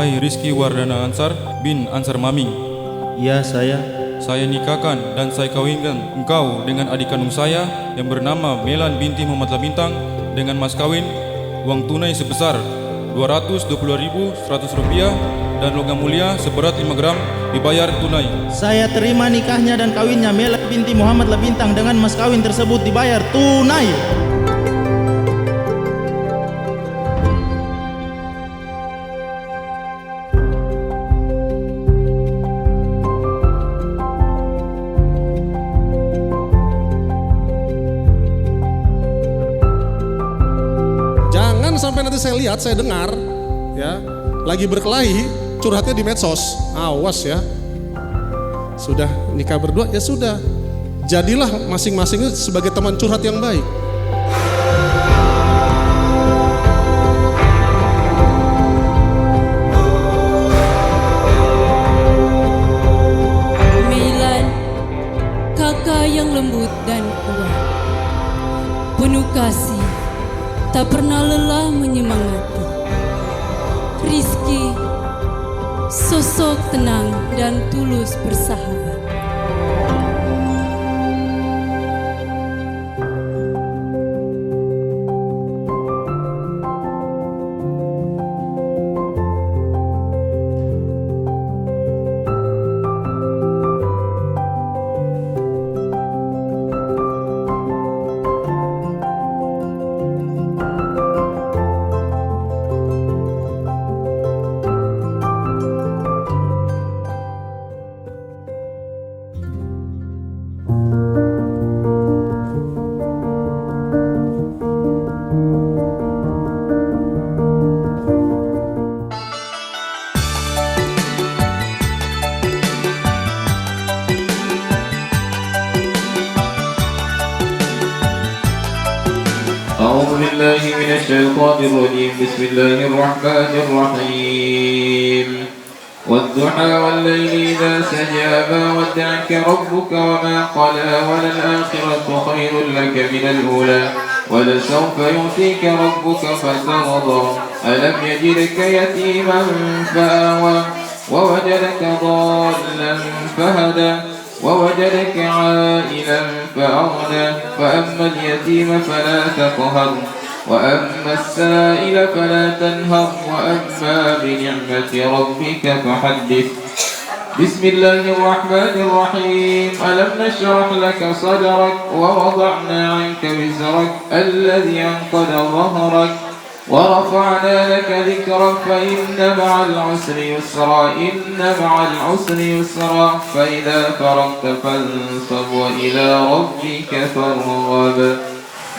Hai Rizky Wardana Ansar bin Ansar Maming. Ya, saya. Saya nikahkan dan saya kawinkan engkau dengan adik kandung saya yang bernama Melan binti Muhammad Labintang dengan mas kawin uang tunai sebesar Rp220.100 dan logam mulia seberat 5 gram dibayar tunai. Saya terima nikahnya dan kawinnya Melan binti Muhammad Labintang dengan mas kawin tersebut dibayar tunai. Sampai nanti saya lihat, saya dengar ya, lagi berkelahi, curhatnya di medsos. Awas ya. Sudah nikah berdua, ya sudah. Jadilah masing-masing sebagai teman curhat yang baik. Melan, kakak yang lembut dan kuat, penuh kasih, tak pernah lelah menyemangati. Rizky, sosok tenang dan tulus bersahabat. أعوذ بالله من الشيطان الرجيم. بسم الله الرحمن الرحيم. والضحى والليل إذا سجى ما ودعك ربك وما قلى وللآخرة خير لك من الأولى ولسوف يؤتيك ربك فترضى ألم يجدك يتيما فآوى ووجدك ضالا فهدى ووجدك عائلا فأغنى فأما اليتيم فلا تقهر وأما السائل فلا تنهر وأما بنعمة ربك فحدث. بسم الله الرحمن الرحيم. ألم نشرح لك صدرك ووضعنا عنك وزرك الذي أنقض ظهرك ورفعنا لك ذكرك فإن مع العسر يسرا إن مع العسر يسرا فإذا فرغت فانصب وإلى ربك فارغب.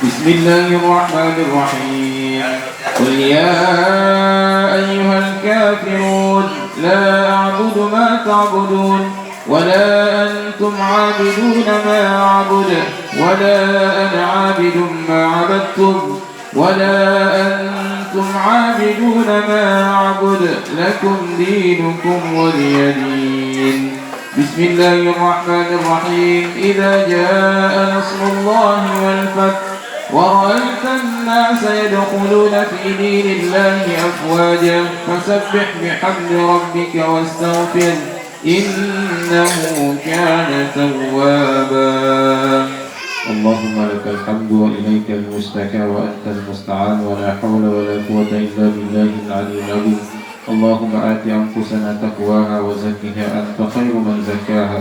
بسم الله الرحمن الرحيم. قل يا أيها الكافرون لا أعبد ما تعبدون ولا أنتم عابدون ما أعبد ولا أنا عابد ما عبدتم ولا أنتم عابدون ما أعبد لكم دينكم ولي دين. بسم الله الرحمن الرحيم. إذا جاء نصر الله والفتح ورأيت الناس يدخلون في دين الله أفواجا فسبح بحمد ربك واستغفر إنه كان توابا. اللهم لك الحمد وإليك المشتكى وأنت المستعان ولا حول ولا قوة إلا بالله العلي العظيم. اللهم آت أنفسنا تقواها وزكها أنت خير من زكاها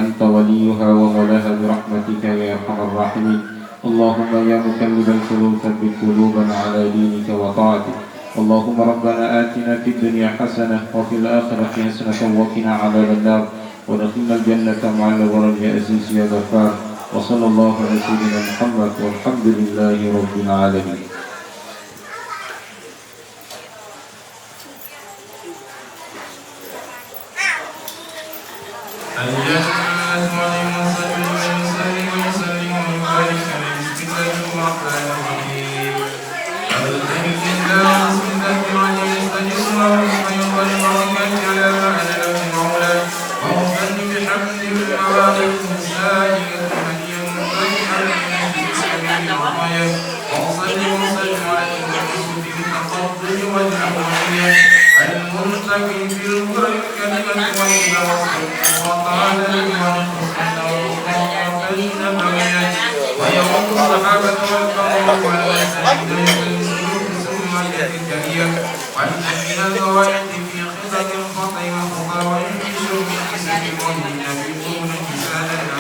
أنت وليها ومولاها برحمتك يا أرحم الراحمين. اللهم يا مقلب القلوب ثبت قلوبنا على دينك وطاعتك. اللهم ربنا آتنا في الدنيا حسنة وفي الآخرة حسنة وقنا عذاب النار ودخلنا الجنة مع الأبرار يا عزيز يا غفار. وصلى الله على سيدنا محمد والحمد لله رب العالمين. المستقيم في الغر الكلمة وإلى وقال لمن ويوم الصحابة والقوم والوالدين ثم الكريم والذين الغواية في خطة الخطأ والخطأ وينكش من حسن ومن يكون حسانا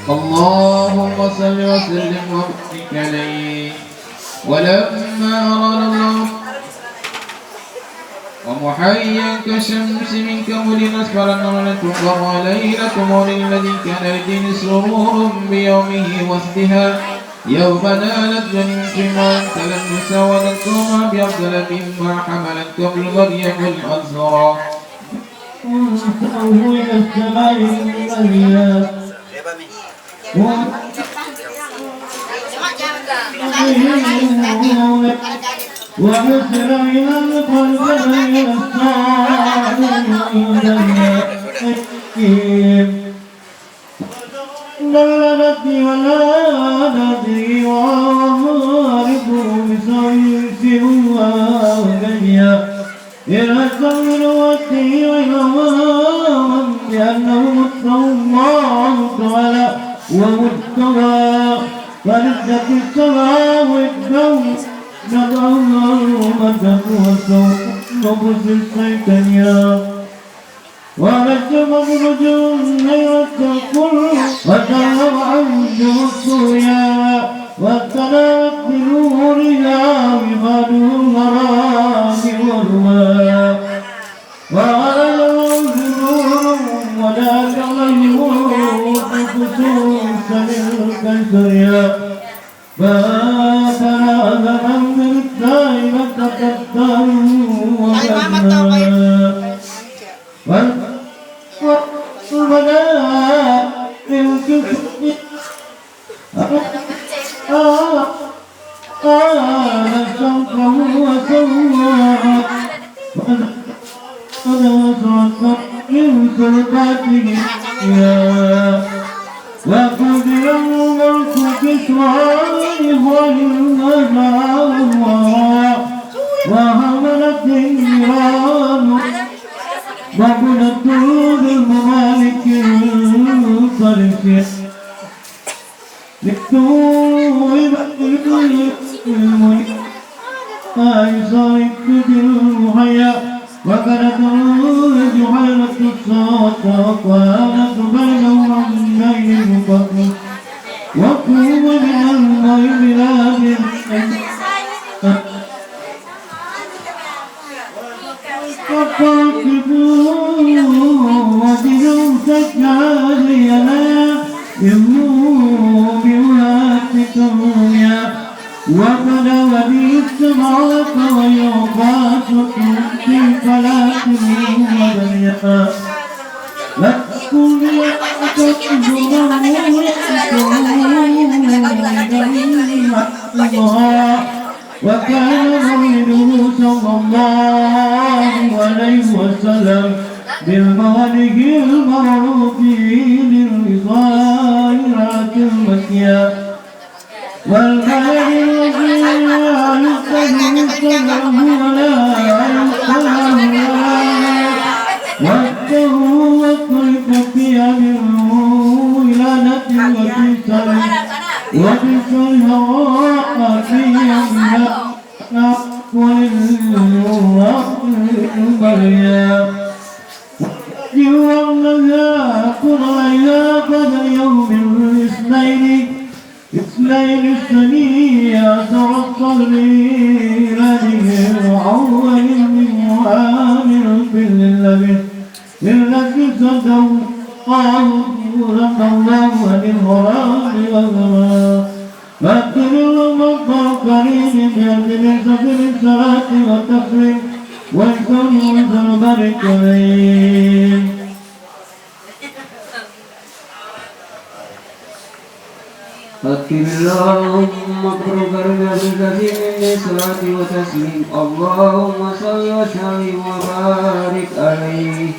اللهم صل وسلم وبارك عليه. ولما أراد الله ومحيا كشمس من كمل أسفر النملة وقال لكم وللذي كان للدين سرور بيومه وازدها يوم نالت جنة ما تلمس ونذكرها بأفضل مما حملت قبل مريم الأزهر إلى السماء المليات ومسر إلى القلب إلى الصالحين بلغتي ولادتي وعارف بسيف وغنيا إلى الصبر والطير ومن بأنه الله تعالى ومستوى فلذة السماء والكون نظر مدد وصوت نبز السيطانيا ورجم الرجل غيرة الكل وتلو عبد الصويا واتلت بنورها عباد الغرام والرواء وغلل الجنون ولا تغيروا خصوصا الكسريا خلقته لقد يوم الكسرى وهملت النيران وبنت بالممالك الصرف لكتوب الملك أيصرت بالمحيا وكانت جحيلة الصوت وكانت بينهما الليل المفضل وقوم من الليل بلاد فقاتبوا وجدوا سجادينا يمنوا بواتكم يا وقد ودي السماوات ويوقات في فلات وبنيا لكم وكان مولده صلى الله عليه وسلم بالموالد المعروفين للغايرات المكية والمال الذي لا يستهزئه ولا يستهزئ واتقوا واطلقوا فيها من ولادة وفي الهواء فيها والبريا والذي قضى إلى قدر يوم الاثنين الثانية الصغير أول من عامل باللبن الذي صدوا قالوا رضى الله عن الغرام والغرام فاكر المطر قريب بأجل سفر الصلاة والتسليم والكون والزربر الكريم فاكر اللهم اغفر كرنا بالكثير من صلاة وتسليم اللهم صل وسلم وبارك عليه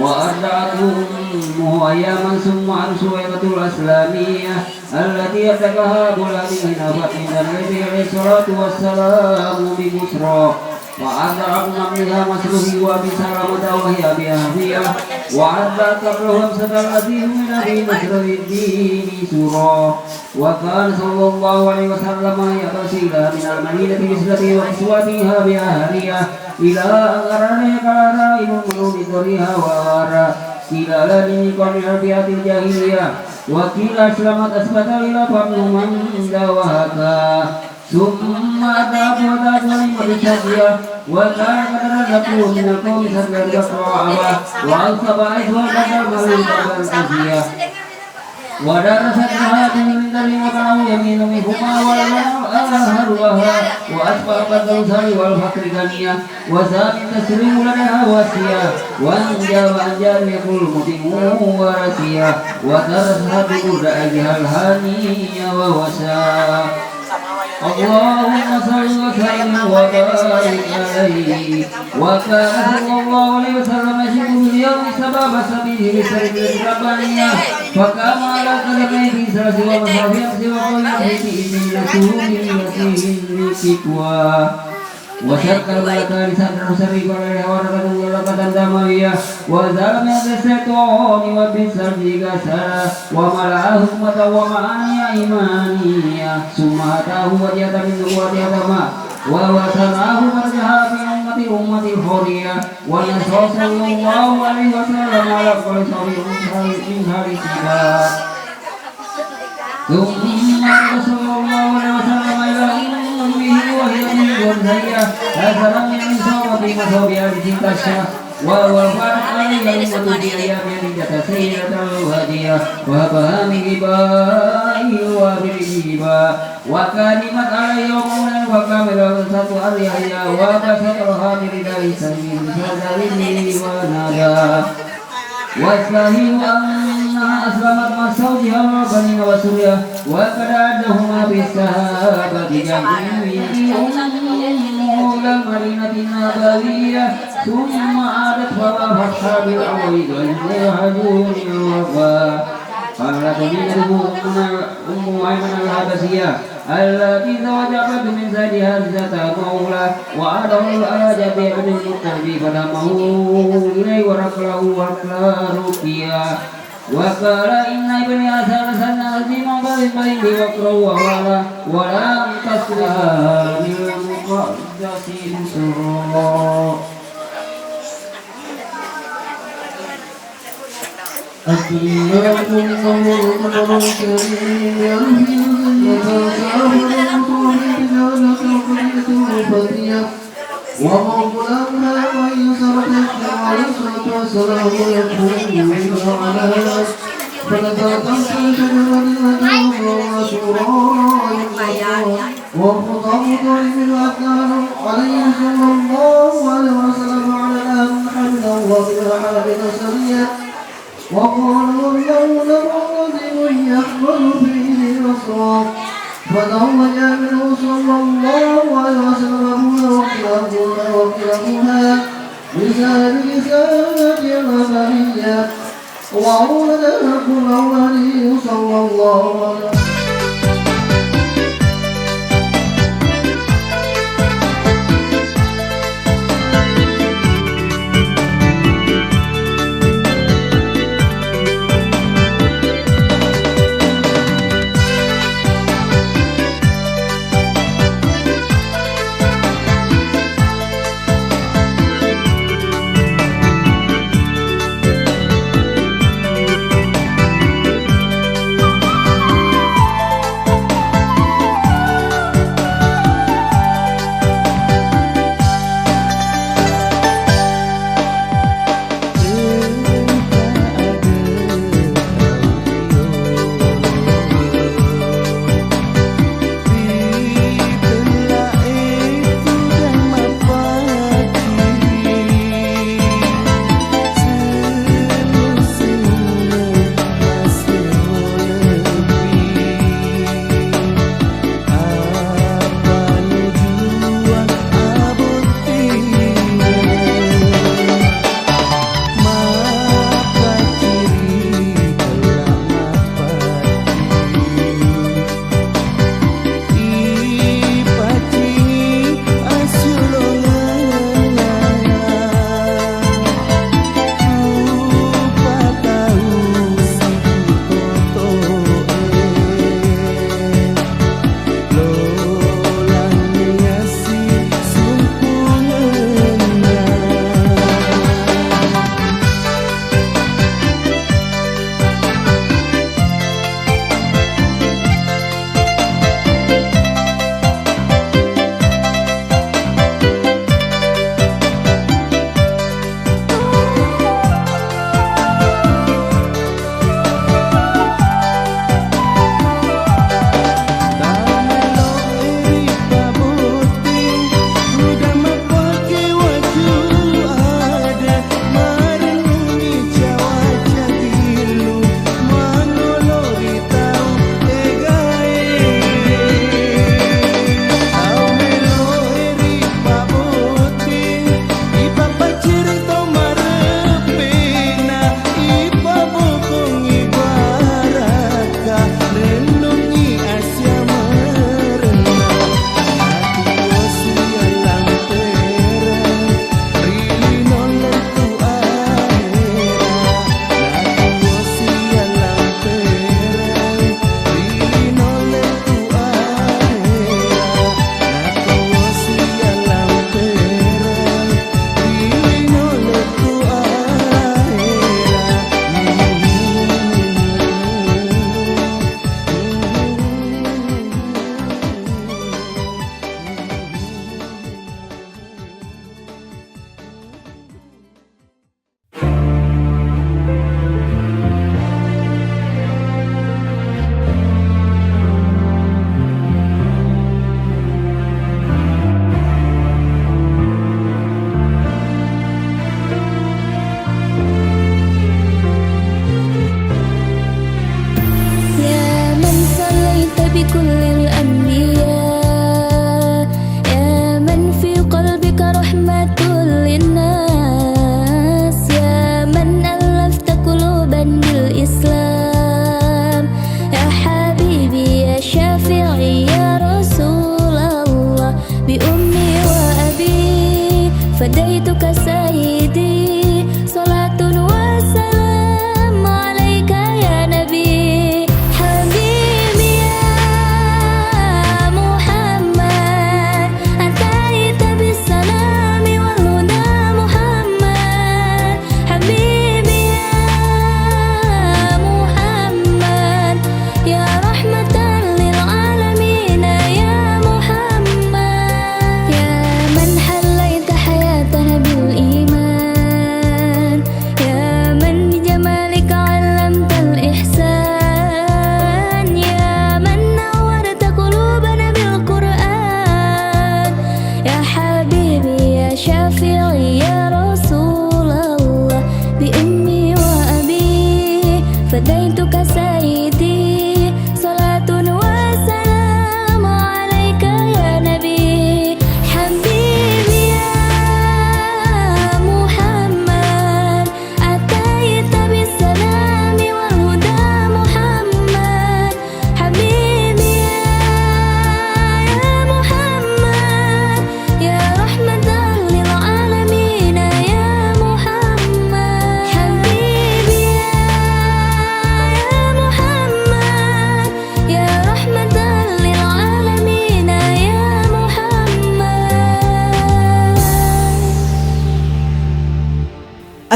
وأرضعته أمه أياما ثم عرسوية الأسلامية التي أتكها بلاد من النبي عليه الصلاة والسلام ببشرى وأرضع ابن ابنها مسروه وأبي سلمة وهي بأهلية وأرضع قبله همسة التي من أبي نصر الدين سورا وكان صلى الله عليه وسلم يغسل من المدينة بسلته وكسوتها بأهلية إلى أن أراني كرائم من ذريها وأرى إلى لدي قرن البيئة الجاهلية وكيل أسلمت أثبت إلى فضل من دواها ثم أداب وداب ولمرشدية وكان قد رزقوا من القوم سنة الرعبة وألصب عيسوى بدر ملوك الأزية ودرستها من دل وقعوا يمين منهما والأهلها وأسبق الدوسر والفقر غنية وزاد تسليم لها وسيا وأنجاب يقول متموه ورسيا ودرسها بقرد أجها الهانية ووسا اللهم صل وسلم وبارك عليه وكان صلى الله عليه وسلم يشهد اليوم سبب سبيله بسبيل الربانية فقام على قدميه في سلس ومصحف يمسي وقل يحيي من رسول الكتوى وشق الملكان صدره سريق عليه ورقة دموية وزال من الشيطان وبالسرج كسرى وملأه حكمة ومعاني إيمانية ثم أتاه وجهة من نبوة أدمى ووسماه مرجها في أمة الحرية ونصر صلى الله عليه وسلم على كل صغير من هذه السباق ثم صلى الله عليه وسلم إلى أمه وهي من جرزية أثرا من صوت مصوبها بتلك ووفرت عليها المتجرية بيدة سيدة الهدية وهبها من إبائه وبالإجيبا وكلمت عليه يومنا وكامل وسط عليها وبسطها برداء سمين فذرني ونادى والصحيح أنها أسلمت مع زوجها وبنيها وسريا وقد عدهما بالسهابة جميعا إلى المدينة النبوية ثم عادت فلا فتح بالأمر يهاجون الوفاء. قالت أم أيمن الحبشية التي زوجت من زوجها حمزة مولى وعاده على جبير بن المطلب فدمه إليه وركله وكلا رقيا وقال إن ابن أسد سنة الزيم بالبين وقره ولم تصلها للمقدس سرا. وموضوع الأمر ويسر الإسلام عليه الصلاة والسلام يكون منه على فنزلت شجرة النجوم وشورى وخطب من أكان عليه صلى الله عليه وسلم على الأهل حمد الله بالحال نسريا وقالوا الله لرجل يحمل فيه نصرا فتزوج منه صلى الله عليه وسلم وكلهما بسبب رسالة الأمانية وأولده كل أولاده صلى الله عليه وسلم.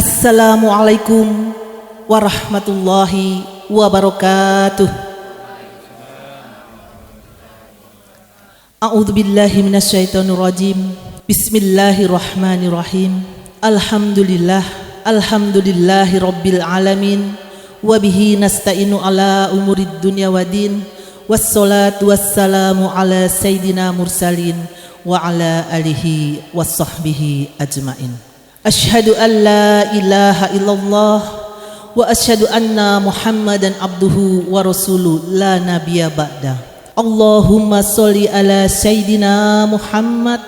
Assalamualaikum warahmatullahi wabarakatuh. A'udzu billahi minasyaitonir rajim. Bismillahirrahmanirrahim. Alhamdulillahi rabbil alamin. Wa bihi nasta'inu ala umurid dunya waddin. Wassalatu wassalamu ala sayyidina mursalin wa ala alihi wassahbihi ajmain. Asyhadu an la ilaha illallah wa asyhadu anna Muhammadan abduhu wa rasuluh la nabiyya ba'da. Allahumma sholli ala sayyidina Muhammad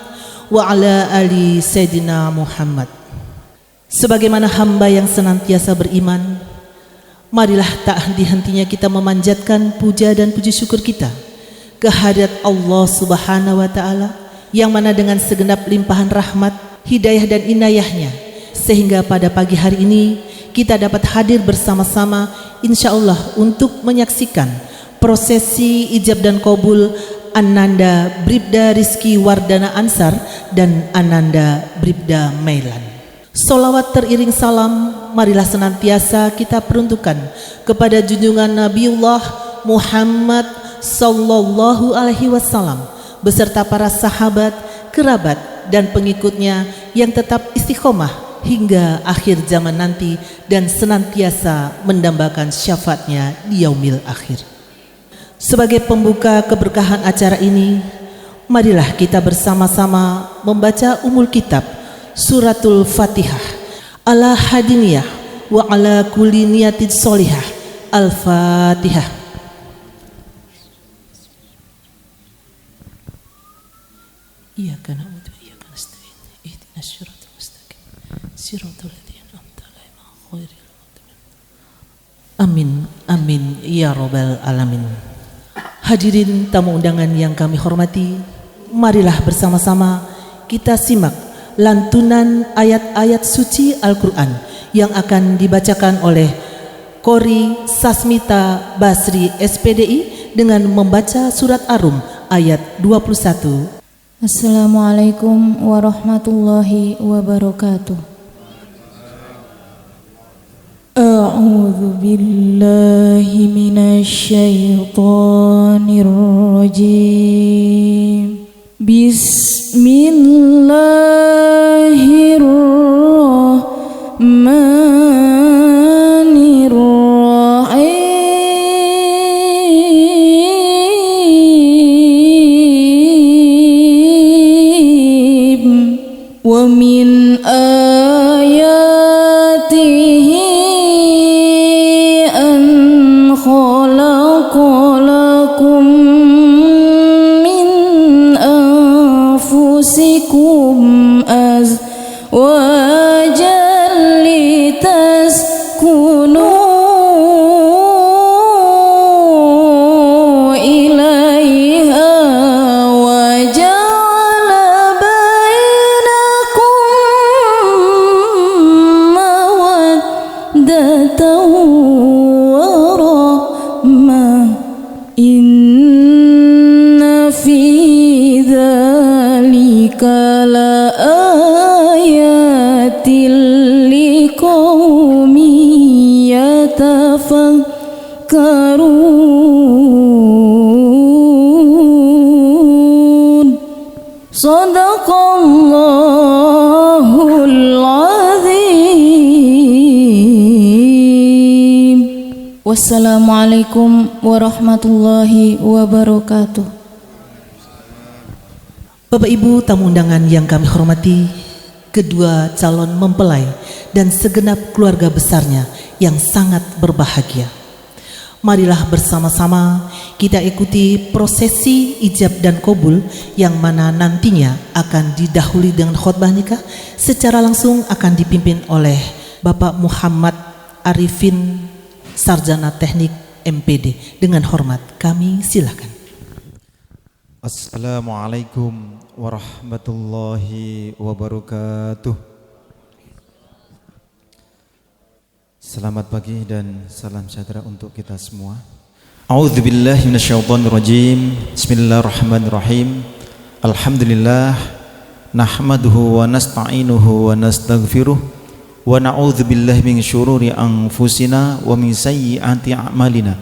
wa ala ali sayyidina Muhammad. Sebagaimana hamba yang senantiasa beriman, marilah tak henti-hentinya kita memanjatkan puja dan puji syukur kita kehadirat Allah Subhanahu wa taala, yang mana dengan segenap limpahan rahmat, hidayah dan inayahnya, sehingga pada pagi hari ini kita dapat hadir bersama-sama insyaallah untuk menyaksikan prosesi ijab dan qabul Ananda Bribda Rizky Wardana Ansar dan Ananda Bribda Mailan. Solawat teriring salam marilah senantiasa kita peruntukkan kepada junjungan Nabiullah Muhammad sallallahu alaihi wasallam beserta para sahabat, kerabat dan pengikutnya yang tetap istiqomah hingga akhir zaman nanti dan senantiasa mendambakan syafaatnya di yaumil akhir. Sebagai pembuka keberkahan acara ini, marilah kita bersama-sama membaca umul kitab Suratul Fatihah ala hadiniyah wa ala kulli niyatin sholihah. Al-Fatihah. Iyyaka na'budu wa iyyaka nasta'in. Ihdinas siratal mustaqim. Siratal ladzina an'amta 'alaihim ghairil maghdubi 'alaihim. Amin amin ya rabbal alamin. Hadirin tamu undangan yang kami hormati, marilah bersama-sama kita simak lantunan ayat-ayat suci Al-Quran yang akan dibacakan oleh Qori Sasmita Basri SPDI dengan membaca surat Ar-Rum ayat 21. Assalamualaikum warahmatullahi wabarakatuh. A'udzu billahi minasyaitonir rajim. Bismillahirrahmanirrahim. Wa min ayatihi an khalaqalakum min anfusikum azwajan litaskunu ilaiha wa ja'ala bainakum mawaddatan wa rahmah. Inna fi dzalika laayatil liqaumin yatafakkarun. Shadaqallahul azim. Wassalamualaikum warahmatullahi wabarakatuh. Bapak Ibu tamu undangan yang kami hormati, kedua calon mempelai dan segenap keluarga besarnya yang sangat berbahagia, marilah bersama-sama kita ikuti prosesi ijab dan qabul yang mana nantinya akan didahului dengan khutbah nikah secara langsung akan dipimpin oleh Bapak Muhammad Arifin, Sarjana Teknik MPD. Dengan hormat kami silakan. Assalamualaikum warahmatullahi wabarakatuh. Selamat pagi dan salam sejahtera untuk kita semua. A'udzubillahi minasyaitonirrajim. Bismillahirrahmanirrahim. Alhamdulillah nahmaduhu wa nasta'inuhu wa nastaghfiruh wa na'udzubillahi min syururi anfusina wa min sayyiati a'malina.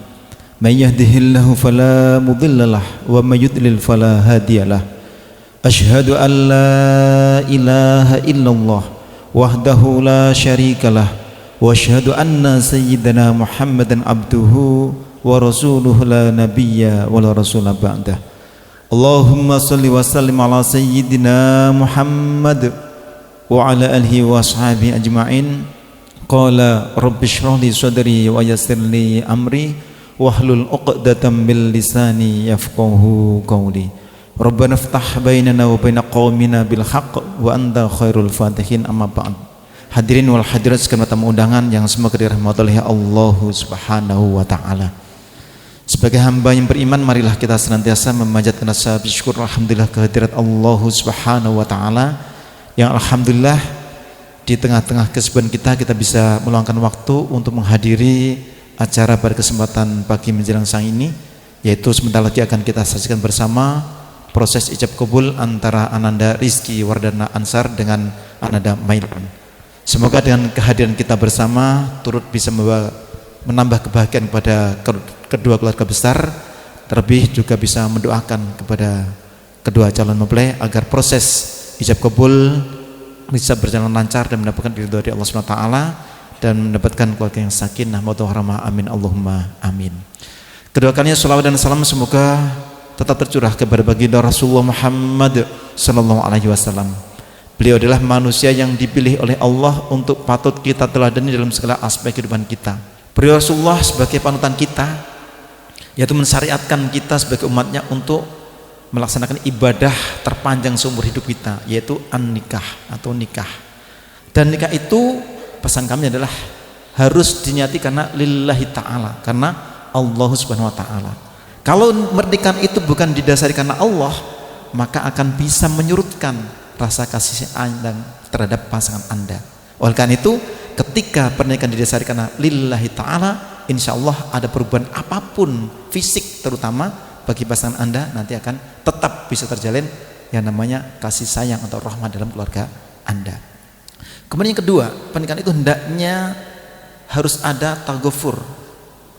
May yahdihillahu fala mudhillalah wa may yudlil fala hadiyalah. Asyhadu an la ilaha illallah wahdahu la syarikalah wa asyhadu anna sayyidana Muhammadan abduhu wa rasuluhu la nabiyya wa la rasula ba'dah. Allahumma salli wa sallim ala sayyidina Muhammad wa ala alihi wa ashabihi ajma'in. Qala rabbi shrah li sadri wa yassir li amri wahlul 'uqdatam min lisani yafqahu qawli. Rabbana iftah bainana wa baina qaumina bil haqq wa anta khairul fatihin, amma ba'd. Hadirin wal hadirat sekalian tamu undangan yang semoga dirahmati oleh Allah Subhanahu wa taala. Sebagai hamba yang beriman, marilah kita senantiasa memanjatkan rasa syukur alhamdulillah kehadirat Allah Subhanahu wa taala yang alhamdulillah di tengah-tengah kesibukan kita bisa meluangkan waktu untuk menghadiri acara pada kesempatan pagi menjelang siang ini, yaitu sebentar lagi akan kita saksikan bersama proses ijab kabul antara Ananda Rizky Wardana Ansar dengan Ananda Mailan. Semoga dengan kehadiran kita bersama turut bisa menambah kebahagiaan kepada kedua keluarga besar, terlebih juga bisa mendoakan kepada kedua calon mempelai agar proses ijab kabul bisa berjalan lancar dan mendapatkan ridho dari Allah SWT dan mendapatkan keluarga yang sakinah mawaddah warahmah, amin Allahumma amin. Keduakannya salawat dan salam semoga tetap tercurah kepada baginda Rasulullah Muhammad sallallahu alaihi wasallam. Beliau adalah manusia yang dipilih oleh Allah untuk patut kita teladani dalam segala aspek kehidupan kita. Beliau Rasulullah sebagai panutan kita, yaitu mensyariatkan kita sebagai umatnya untuk melaksanakan ibadah terpanjang seumur hidup kita, yaitu an-nikah atau nikah. Dan nikah itu pesan kami adalah harus dinyati karena lillahi ta'ala, karena Allah subhanahu wa ta'ala. Kalau pernikahan itu bukan didasari karena Allah, maka akan bisa menyurutkan rasa kasih Anda terhadap pasangan Anda. Oleh karena itu, ketika pernikahan didasari karena lillahi ta'ala, insya Allah ada perubahan apapun fisik terutama bagi pasangan Anda nanti akan tetap bisa terjalin yang namanya kasih sayang atau rahmat dalam keluarga Anda. Kemudian yang kedua, pernikahan itu hendaknya harus ada taghafur,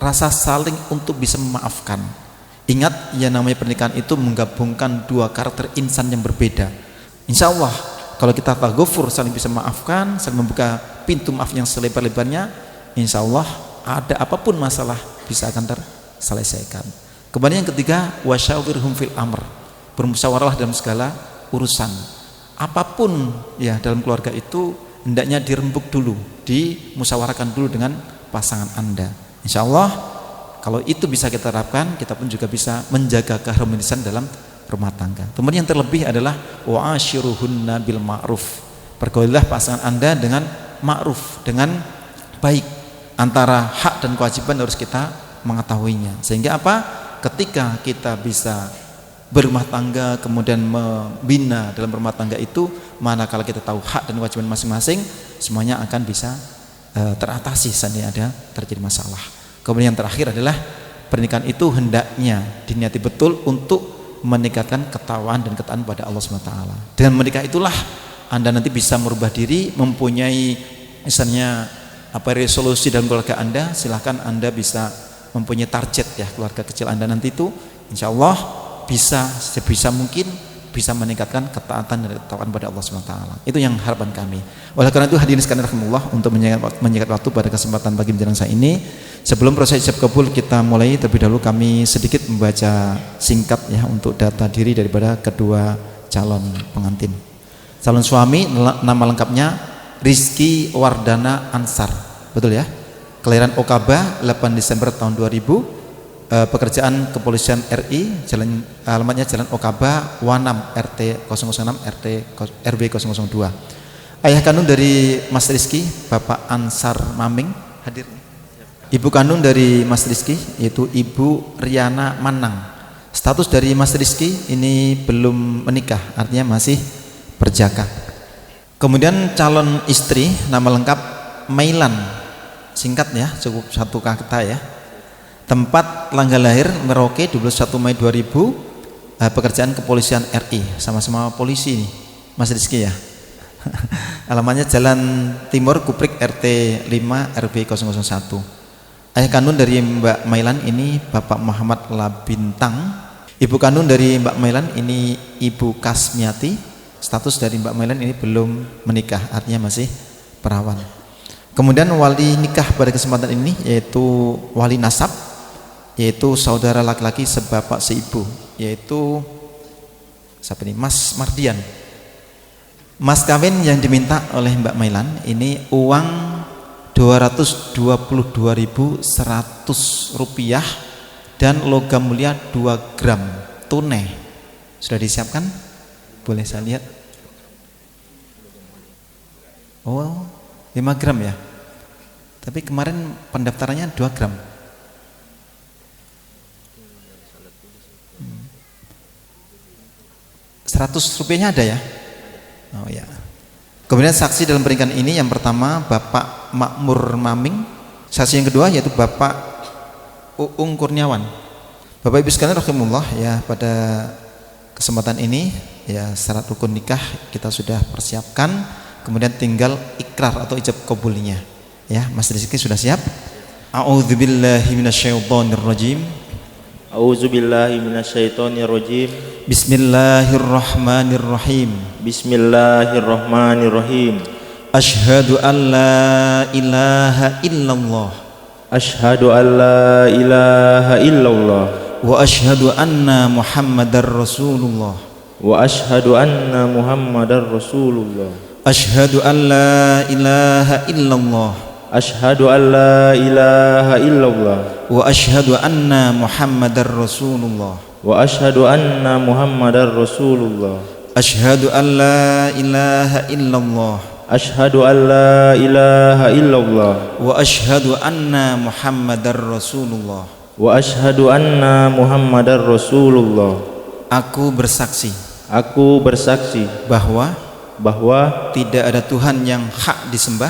rasa saling untuk bisa memaafkan. Ingat, yang namanya pernikahan itu menggabungkan dua karakter insan yang berbeda. Insya Allah kalau kita taghafur, saling bisa memaafkan, saling membuka pintu maaf yang selebar-lebarnya, insya Allah ada apapun masalah bisa akan terselesaikan. Kemudian yang ketiga, wasyawirhum fil amr, bermusyawarah dalam segala urusan. Apapun ya dalam keluarga itu hendaknya dirembuk dulu, dimusyawarahkan dulu dengan pasangan Anda. Insya Allah kalau itu bisa kita terapkan, kita pun juga bisa menjaga keharmonisan dalam rumah tangga. Kemudian yang terlebih adalah wa'ashiruhunna bil ma'ruf, pergaulilah pasangan Anda dengan ma'ruf, dengan baik. Antara hak dan kewajiban harus kita mengetahuinya, sehingga apa? Ketika kita bisa berumah tangga kemudian membina dalam rumah tangga itu, manakala kita tahu hak dan kewajiban masing-masing, semuanya akan bisa teratasi seandainya ada terjadi masalah. Kemudian yang terakhir adalah pernikahan itu hendaknya diniati betul untuk meningkatkan ketakwaan dan ketaatan pada Allah SWT. Dengan menikah itulah Anda nanti bisa merubah diri, mempunyai misalnya resolusi dalam keluarga Anda. Silahkan Anda bisa mempunyai target ya, keluarga kecil Anda nanti itu insya Allah bisa sebisa mungkin bisa meningkatkan ketaatan dan ketakwaan pada Allah SWT. Itu yang harapan kami. Oleh karena itu hadirin sekalian rahimakumullah, untuk menyingkat waktu pada kesempatan pagi menjelang saat ini, sebelum proses ijab kabul kita mulai, terlebih dahulu kami sedikit membaca singkat ya untuk data diri daripada kedua calon pengantin. Calon suami nama lengkapnya Rizky Wardana Ansar, betul ya? Kelahiran Okabah 8 Desember tahun 2000, pekerjaan Kepolisian RI, alamatnya Jalan Okabah Wanam RT 006 RW 002. Ayah kandung dari Mas Rizky, Bapak Ansar Maming, hadir. Ibu kandung dari Mas Rizky yaitu Ibu Riana Manang. Status dari Mas Rizky ini belum menikah, artinya masih berjaka. Kemudian calon istri nama lengkap Mailan, singkat ya, cukup satu kata ya. Tempat tanggal lahir Merauke 21 Mei 2000, pekerjaan Kepolisian RI, sama-sama polisi nih Mas Rizky ya. Alamannya Jalan Timur Kuprik RT 5 RW 001. Ayah kandung dari Mbak Mailan ini Bapak Muhammad Labintang. Ibu kandung dari Mbak Mailan ini Ibu Kasmiati. Status dari Mbak Mailan ini belum menikah, artinya masih perawan. Kemudian wali nikah pada kesempatan ini yaitu wali nasab, yaitu saudara laki-laki sebapak seibu, yaitu siapa ini? Mas Mardian. Mas kawin yang diminta oleh Mbak Mailan ini uang 222.100 rupiah dan logam mulia 2 gram tunai. Sudah disiapkan? Boleh saya lihat? Oh, 5 gram ya. Tapi kemarin pendaftarannya 2 gram. 100 rupiahnya ada ya? Oh ya. Kemudian saksi dalam pernikahan ini yang pertama Bapak Makmur Maming. Saksi yang kedua yaitu Bapak Uung Kurniawan. Bapak Ibu sekalian rahimullah, ya pada kesempatan ini ya syarat rukun nikah kita sudah persiapkan, kemudian tinggal ikrar atau ijab kabulnya. Ya, Mas Rizky sudah siap? A'udzubillahi minasyaitonirrajim. A'udzubillahi minasyaitonirrajim. Bismillahirrahmanirrahim. Bismillahirrahmanirrahim. Asyhadu an la ilaha illallah. Asyhadu an la ilaha illallah. Wa asyhadu anna Muhammadar Rasulullah. Wa asyhadu anna Muhammadar Rasulullah. Asyhadu an la ilaha illallah. Asyhadu an la ilaha illallah. Wa asyhadu anna Muhammadar Rasulullah. Wa asyhadu anna Muhammadar Rasulullah. Asyhadu an la ilaha illallah. Asyhadu an la ilaha illallah. Wa asyhadu anna Muhammadar Rasulullah. Wa asyhadu anna Muhammadar Rasulullah. Aku bersaksi. Aku bersaksi bahwa tidak ada Tuhan yang hak disembah,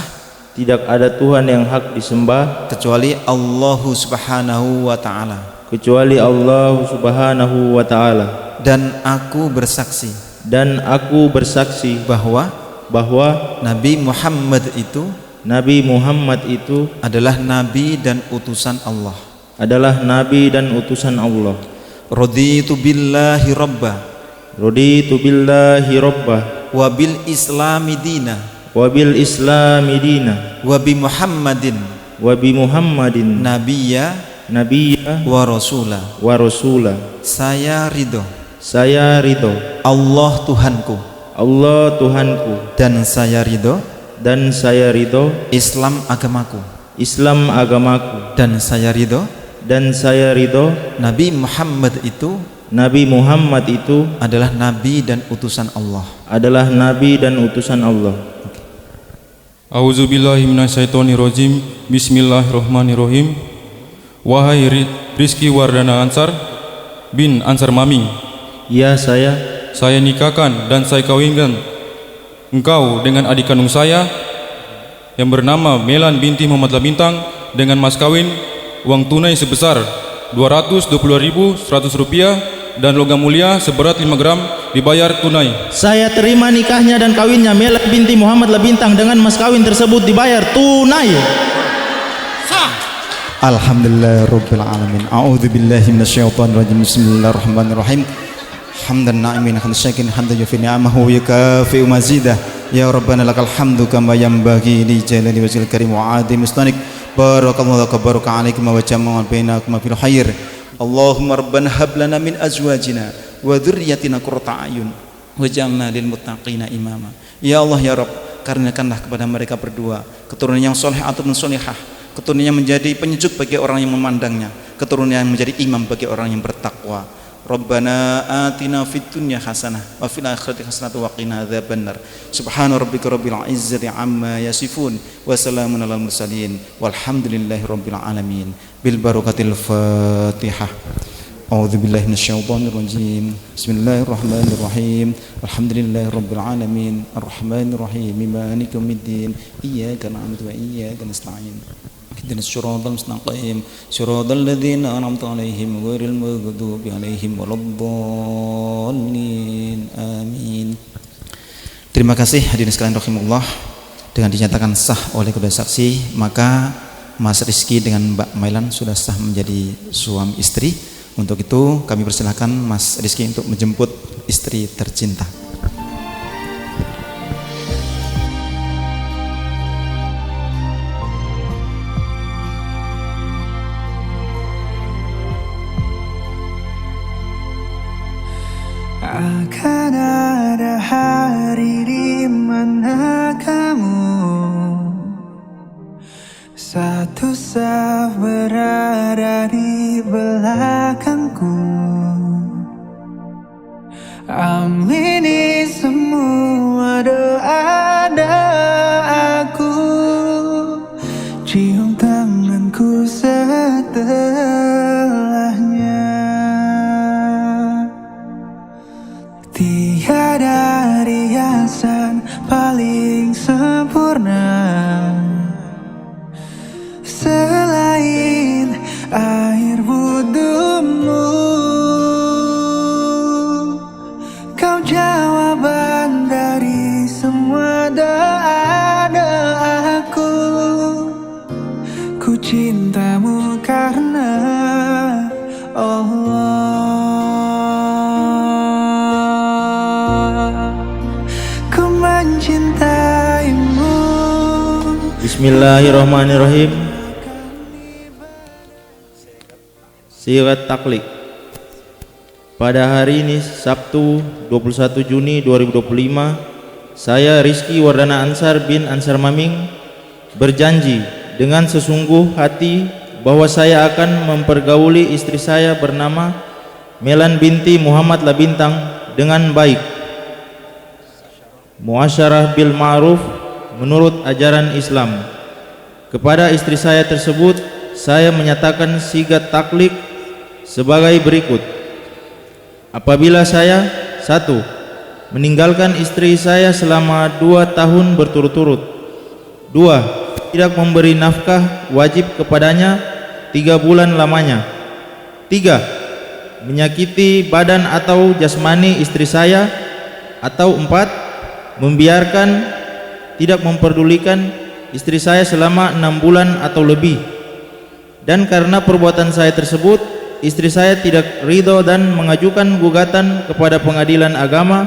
tidak ada Tuhan yang hak disembah kecuali Allah Subhanahu wa taala. Kecuali Allah Subhanahu wa taala. Dan aku bersaksi bahwa Nabi Muhammad itu adalah nabi dan utusan Allah. Raditu billahi rabba. Wa bil islami dina. Wa bi Muhammadin nabiyya wa rasula. Saya ridho Allah Tuhanku dan saya ridho Islam agamaku dan saya ridho Nabi Muhammad itu adalah nabi dan utusan Allah. A'udzubillahi minasyaitonirrajim. Bismillahirrahmanirrahim. Wahai Rizky Wardana Ansar bin Ansar Maming. Ya, saya nikahkan dan saya kawinkan engkau dengan adik kandung saya yang bernama Melan binti Muhammad Labintang dengan mas kawin uang tunai sebesar 220.100 rupiah dan logam mulia seberat 5 gram dibayar tunai. Saya terima nikahnya dan kawinnya Melan binti Muhammad Labintang dengan mas kawin tersebut dibayar tunai. Alhamdulillahirabbil alamin. A'udzubillahi minasyaitonirrajim. Bismillahirrahmanirrahim. Hamdan na'imin hamdan syakirin hamdan yufi ni'amahu wa yukafi'u mazidah. Ya Rabbana lakal hamdu kama yanbaghi li jalali wajhil karim wa 'azimi istanik. Barakallahu laka baraka 'alaikum wa jama'a bainakum fil khair. Allahumma rabbana hab lana min azwajina wa dzurriyyatina qurrata a'yun waj'alna lil muttaqina imama. Ya Allah ya Rabb, karuniakanlah kepada mereka berdua keturunan yang saleh ataupun salihah, keturunan yang menjadi penyejuk bagi orang yang memandangnya, keturunan yang menjadi imam bagi orang yang bertakwa. Rabbana atina fid dunya hasanah wa fil akhirati hasanah wa qina adzabannar. Subhana rabbika rabbil izzati amma yasifun wa salamun alal mursalin walhamdulillahi rabbil alamin. Bil barakatil Fatihah. A'udzubillahi minasyaitonir rajim. Bismillahirrahmanirrahim. Alhamdulillahi rabbil alamin. Arrahmanir rahim. Maliki yaumiddin. Iyyaka na'budu wa iyyaka nasta'in. Ihdinas siratal mustaqim. Siratal ladzina an'amta 'alaihim ghairil maghdubi 'alaihim waladdallin. Amin. Terima kasih hadirin sekalian rahimullah. Dengan dinyatakan sah oleh kedua saksi, maka Mas Rizky dengan Mbak Mailan sudah sah menjadi suami istri. Untuk itu kami persilahkan Mas Rizky untuk menjemput istri tercinta. Akan ada hari di mana kamu satu saf berada di belakangku. Amini semua doa-doaku, cium tanganku setelahnya. Tiada riasan paling sempurna selain air wudumu. Kau jawaban dari semua doa-doaku. Ku cintamu karena Allah. Ku mencintaimu. Bismillahirrahmanirrahim. Sirat taklik. Pada hari ini Sabtu 21 Juni 2025, saya Rizky Wardana Ansar bin Ansar Maming berjanji dengan sesungguh hati bahwa saya akan mempergauli istri saya bernama Melan binti Muhammad Labintang dengan baik, muasyarah bil ma'ruf menurut ajaran Islam. Kepada istri saya tersebut, saya menyatakan sigat taklik sebagai berikut. Apabila saya 1. meninggalkan istri saya selama 2 tahun berturut-turut. 2. tidak memberi nafkah wajib kepadanya 3 bulan lamanya. 3. menyakiti badan atau jasmani istri saya. Atau 4. membiarkan, tidak memperdulikan istri saya selama 6 bulan atau lebih. Dan karena perbuatan saya tersebut, istri saya tidak ridho dan mengajukan gugatan kepada pengadilan agama,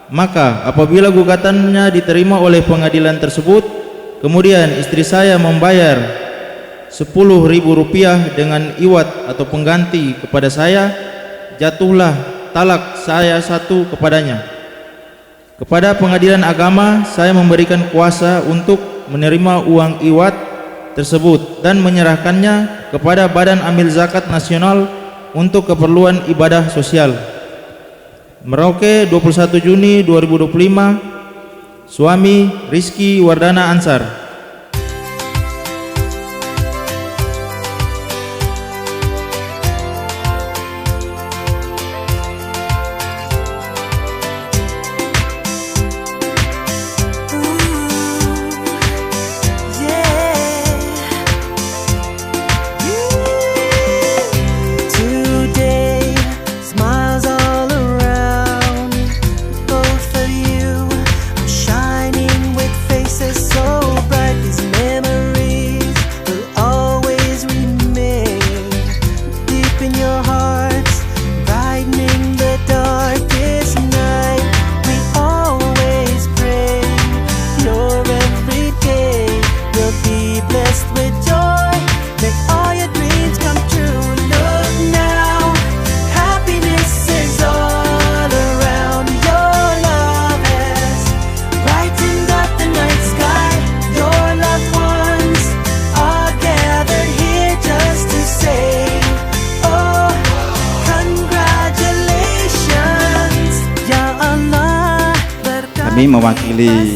maka apabila gugatannya diterima oleh pengadilan tersebut, kemudian istri saya membayar Rp10.000 dengan iwat atau pengganti kepada saya, jatuhlah talak saya 1 kepadanya. Kepada pengadilan agama, saya memberikan kuasa untuk menerima uang iwat tersebut dan menyerahkannya kepada Badan Amil Zakat Nasional untuk keperluan ibadah sosial. Merauke 21 Juni 2025, suami Rizky Wardana Ansar. Kami mewakili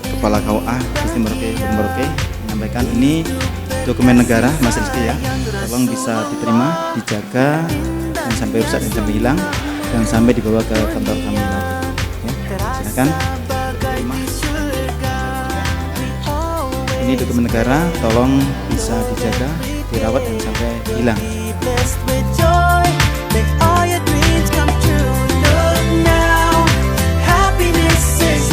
Kepala KUA Gusti Merauke menyampaikan ini dokumen negara Mas Rizky ya, tolong bisa diterima, dijaga, dan sampai rusak dan sampai hilang, dan sampai dibawa ke kantor kami lagi ya. Silakan terima. Ini dokumen negara, tolong bisa dijaga, dirawat, dan sampai hilang. Make all your dreams come true. Look now, happiness is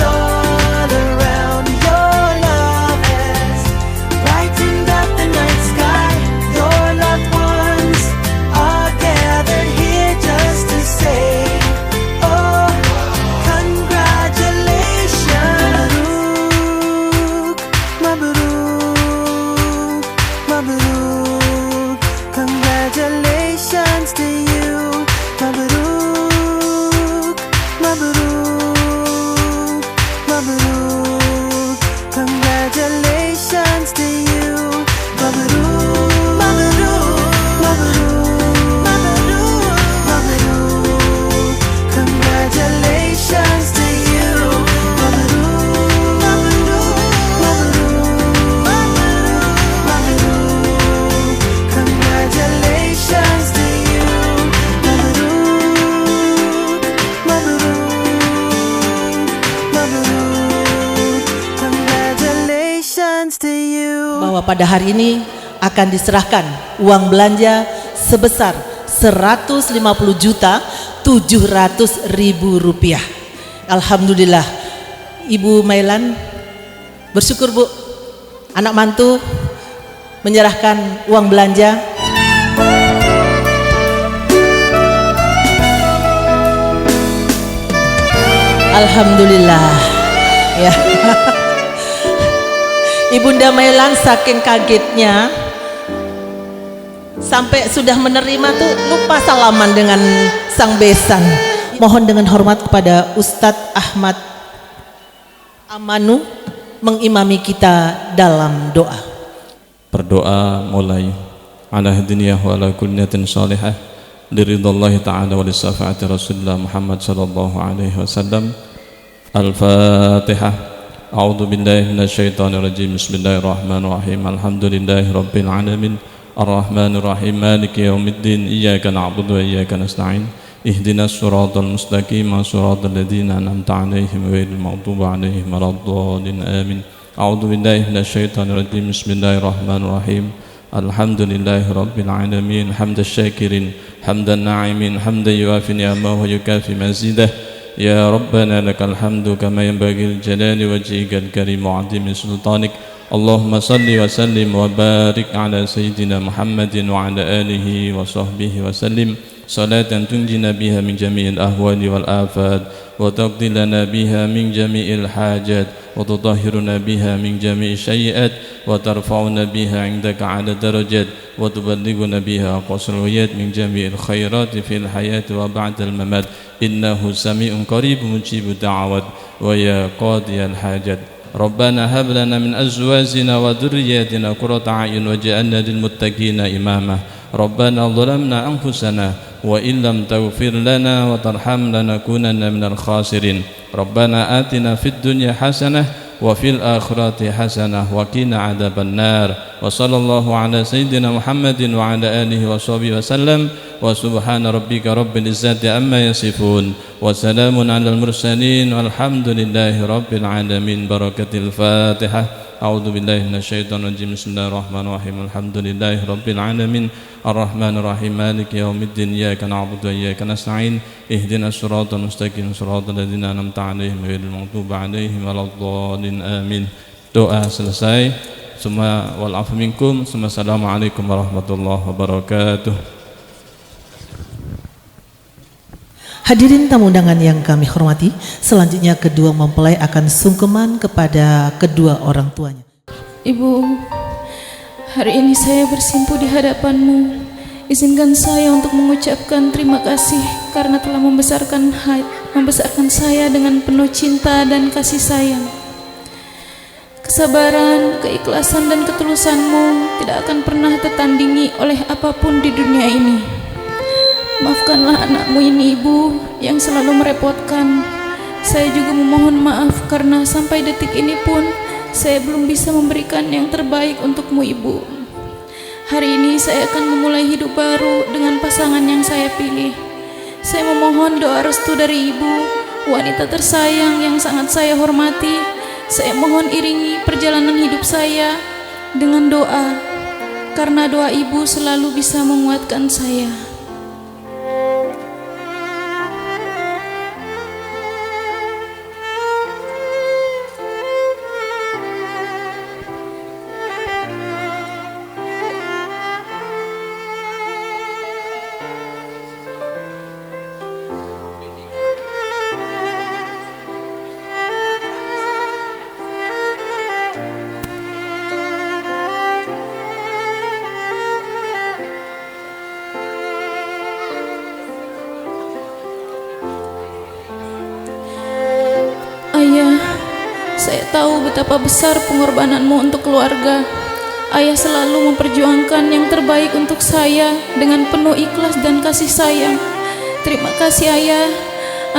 Congratulations to you. Mabrur, mabrur, mabrur, mabrur, mabrur. Congratulations to you. Mabrur, mabrur, mabrur, mabrur. Congratulations to you. Mabrur, mabrur, congratulations to you. Bahwa pada hari ini akan diserahkan uang belanja sebesar 150.700.000 rupiah. Alhamdulillah, Ibu Mailan bersyukur Bu, anak mantu menyerahkan uang belanja. Alhamdulillah ya. Ibunda Mailan saking kagetnya sampai sudah menerima tuh lupa salaman dengan sang besan. Mohon dengan hormat kepada Ustadz Ahmad Amanu mengimami kita dalam doa. Berdoa mulai. Ala hadiniyah wa ala kulli niyatin salihah liridhallahi ta'ala wa lisafa'ati Rasulullah Muhammad sallallahu alaihi wasallam. Al-Fatihah. A'udzu billahi minasyaitonir rajim. Bismillahirrahmanirrahim. Alhamdulillahi rabbil alamin. Ar-Rahmanir Rahim. Maliki yaumiddin. Iyyaka na'budu wa iyyaka nasta'in. Ihdinas siratal mustaqim. Siratal ladzina an'amta 'alaihim ghairil maghdubi 'alaihim waladdallin. Amin. A'udzu billahi minasyaitonir rajim. Bismillahirrahmanirrahim. Alhamdulillahi rabbil alamin. Hamdasy syakirin, hamdan na'imin, hamdan yuwafi ni'amahu wa yukafi mazidah. Ya Rabbana lakal hamdu kama yanbaghi jalali wajhikal karim wa 'azimi sultanik. Allahumma salli wa sallim wa barik ala sayyidina Muhammadin wa ala alihi wa sahbihi wa sallim salatan tunjina biha min jami'il ahwali wal afat wa taqdi lana biha min jami'il hajat wa tutahhiruna biha min jami'i sayyi'at wa tarfa'una biha 'indaka 'ala darajat wa tuballighuna biha aqsal ghayat min jami'il khairat fil hayati wa ba'dal mamat. Innahu sami'un qarib mujibud da'awat wa ya qadiyal hajat. Rabbana hab lana min azwajina wa dhurriyyatina qurrata a'yun waj'alna lil muttaqina imama. Rabbana dhalamna anfusana wa illam taghfir lana wa tarhamna lanakunanna minal khasirin. Rabbana atina fid dunya hasanah wa fil akhirati hasanah wa qina adzaban nar. Wa sallallahu ala sayyidina Muhammadin wa ala alihi wa sahbihi wa sallam. Wa subhana rabbika rabbil izzati amma yasifun wa salamun alal mursalin walhamdulillahi rabbil alamin. Barakatil Fatihah. A'udzu billahi minasyaitonir rajim. Bismillahirrahmanirrahim. Alhamdulillahi rabbil alamin. Arrahmanir rahim. Maliki yaumiddin. Iyyaka na'budu wa iyyaka nasta'in. Ihdinas siratal mustaqim. Siratal ladzina an'amta 'alaihim ghairil maghdubi 'alaihim waladdallin. Amin. Doa selesai. Semua wal afu minkum. Assalamualaikum warahmatullahi wabarakatuh. Hadirin tamu undangan yang kami hormati, selanjutnya kedua mempelai akan sungkeman kepada kedua orang tuanya. Ibu, hari ini saya bersimpuh di hadapanmu. Izinkan saya untuk mengucapkan terima kasih karena telah membesarkan saya dengan penuh cinta dan kasih sayang. Kesabaran, keikhlasan dan ketulusanmu tidak akan pernah tertandingi oleh apapun di dunia ini. Maafkanlah anakmu ini, Ibu, yang selalu merepotkan. Saya juga memohon maaf karena sampai detik ini pun saya belum bisa memberikan yang terbaik untukmu, Ibu. Hari ini saya akan memulai hidup baru dengan pasangan yang saya pilih. Saya memohon doa restu dari Ibu, wanita tersayang yang sangat saya hormati. Saya mohon iringi perjalanan hidup saya dengan doa, karena doa Ibu selalu bisa menguatkan saya. tahu betapa besar pengorbananmu untuk keluarga. Ayah selalu memperjuangkan yang terbaik untuk saya dengan penuh ikhlas dan kasih sayang. Terima kasih Ayah.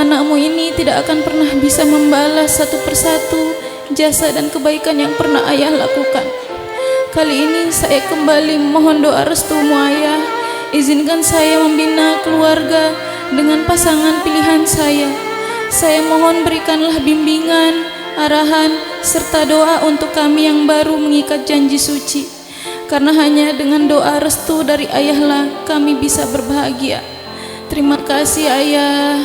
Anakmu ini tidak akan pernah bisa membalas satu persatu jasa dan kebaikan yang pernah Ayah lakukan. Kali ini saya kembali memohon doa restumu Ayah. Izinkan saya membina keluarga dengan pasangan pilihan saya. Saya mohon berikanlah bimbingan, arahan, serta doa untuk kami yang baru mengikat janji suci. Karena hanya dengan doa restu dari Ayahlah kami bisa berbahagia. Terima kasih Ayah.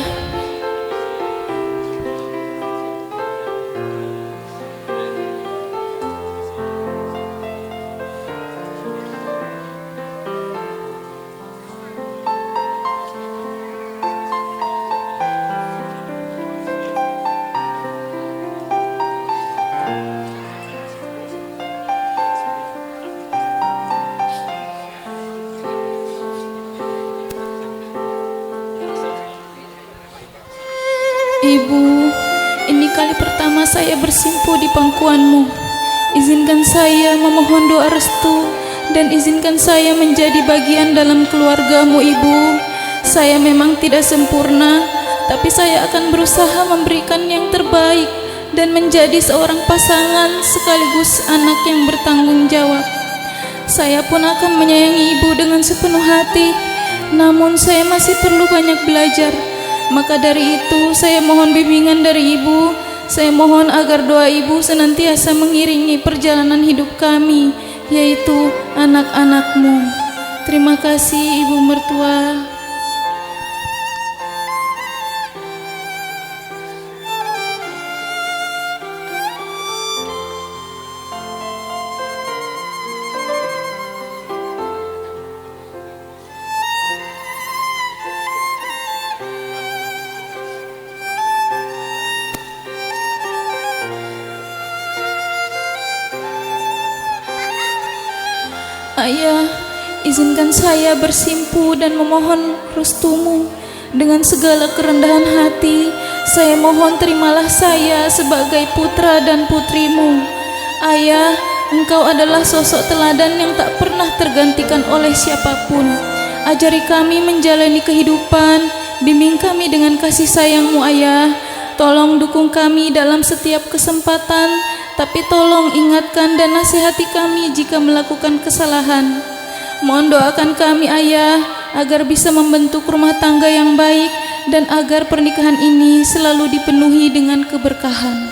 Ibu, ini kali pertama saya bersimpu di pangkuanmu. Izinkan saya memohon doa restu dan izinkan saya menjadi bagian dalam keluargamu Ibu. Saya memang tidak sempurna, tapi saya akan berusaha memberikan yang terbaik dan menjadi seorang pasangan sekaligus anak yang bertanggung jawab. Saya pun akan menyayangi Ibu dengan sepenuh hati, namun saya masih perlu banyak belajar. Maka dari itu saya mohon bimbingan dari Ibu. Saya mohon agar doa Ibu senantiasa mengiringi perjalanan hidup kami, yaitu anak-anakmu. Terima kasih Ibu Mertua. Ayah, izinkan saya bersimpu dan memohon restumu dengan segala kerendahan hati. Saya mohon terimalah saya sebagai putra dan putrimu. Ayah, Engkau adalah sosok teladan yang tak pernah tergantikan oleh siapapun. Ajari kami menjalani kehidupan, bimbing kami dengan kasih sayang-Mu Ayah. Tolong dukung kami dalam setiap kesempatan, tapi tolong ingatkan dan nasihati kami jika melakukan kesalahan. Mohon doakan kami Ayah agar bisa membentuk rumah tangga yang baik dan agar pernikahan ini selalu dipenuhi dengan keberkahan.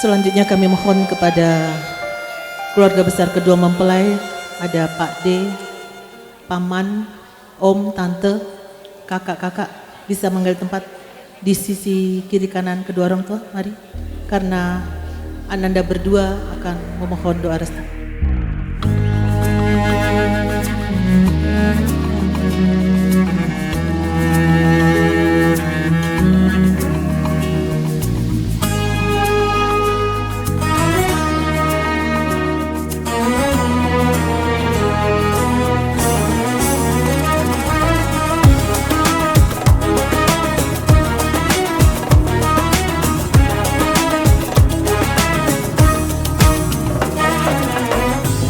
Selanjutnya kami mohon kepada keluarga besar kedua mempelai, ada Pak D, Paman, Om, Tante, kakak-kakak bisa mengambil tempat di sisi kiri kanan kedua orang tua, mari. Karena Ananda berdua akan memohon doa restu.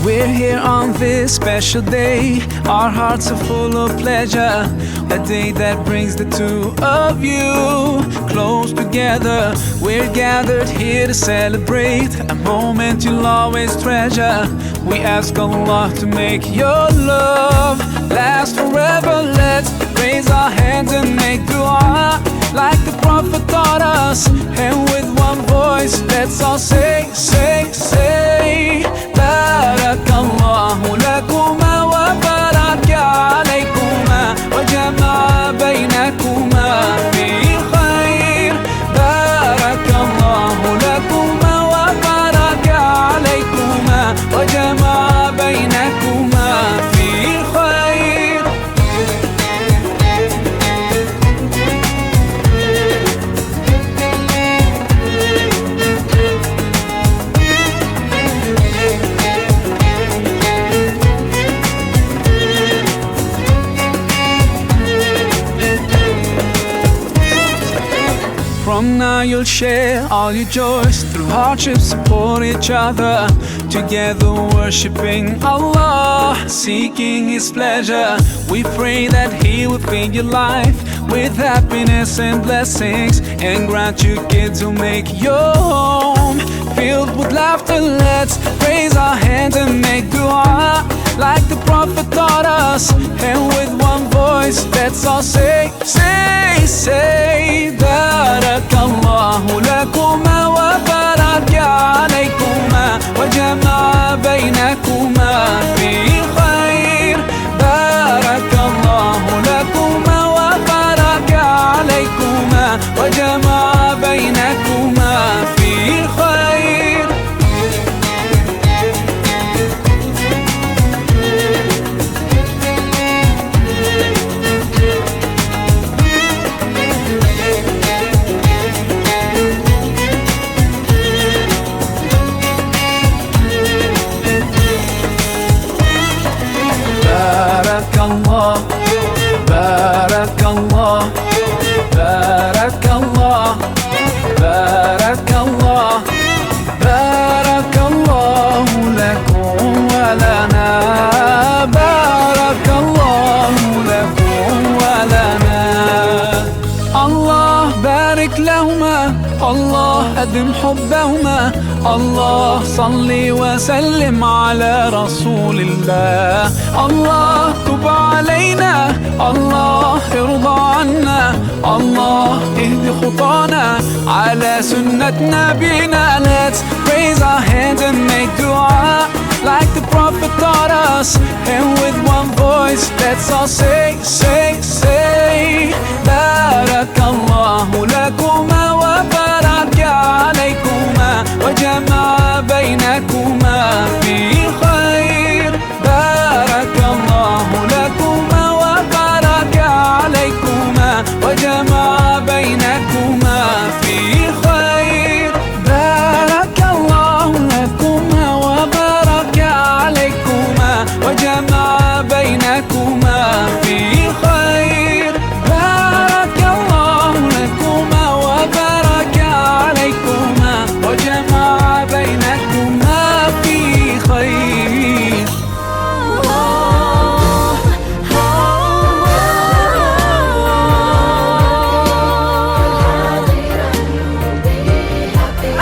We're here on this special day. Our hearts are full of pleasure. A day that brings the two of you close together. We're gathered here to celebrate a moment you'll always treasure. We ask Allah to make your love last forever. Let's raise our hands and make dua like the Prophet taught us. And with one voice, let's all say, say, say, Barakallahu lakuma wa baraka alaykuma wa jama'a baynakuma fi khair. Barakallahu lakuma wa baraka alaykuma wa jama'a baynakuma fi khair. From now you'll share all your joys. Through hardship support each other. Together worshiping Allah, seeking His pleasure. We pray that He will fill your life with happiness and blessings, and grant you kids who make your home filled with laughter. Let's raise our hands and make dua like the Prophet taught us, and with one voice let's all say, say, say, Barakallahu lakuma wa baraka alaykuma wa jama'a baynakuma fi khair. Barakallahu lakuma wa baraka alaykuma wa jama'a baynakuma fi khair. Barakallah, Barakallah, Barakallah, Barakallah, Barakallahu lakum wa lana, Barakallahu lakum wa lana. Allah barik lahuma, Allah adim hubbahuma, Allah salli wa sallim ala rasulillah. Allah tub alayna, Allah irda anna, Allah ihdi khutana ala sunnat nabina. Let's raise our hands and make dua like the Prophet taught us, and with one voice let's all say, say, say, Barakallahu lakuma wa baraka alaykuma wa jama'a baynakuma fi khair. Barakallahu lakuma wa baraka alaykuma wa jama'a baynakuma fi khair. Barakallahu lakuma wa baraka alaykuma wa jama'a baynakuma fi khair. Barakallahu lakuma wa baraka alaykuma wa jama'a baynakuma fi khair.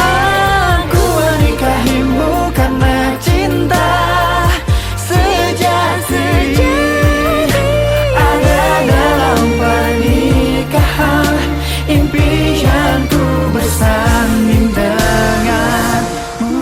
Aku menikahimu karena cinta sejati ada dalam pernikahan. Impianku bersanding denganmu.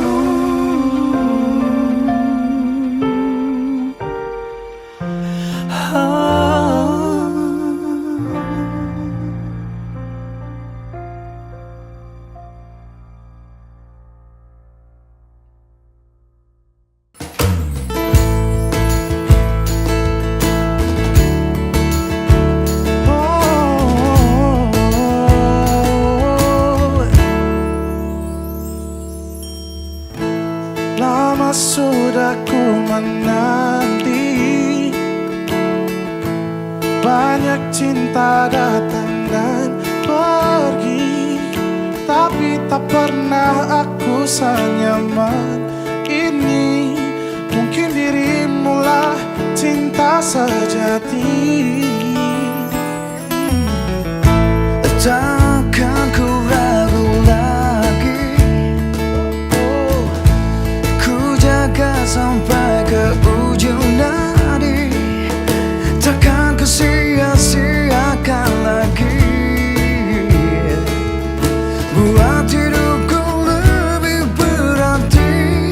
Lama sudah ku menanti, banyak cinta datang dan pergi, tapi tak pernah aku senyaman ini. Mungkin dirimulah cinta sejati. Takkan ku ragu lagi, ku jaga sampai ke ujung nadi. Takkan ku sia-siakan lagi, buat hidupku lebih berarti.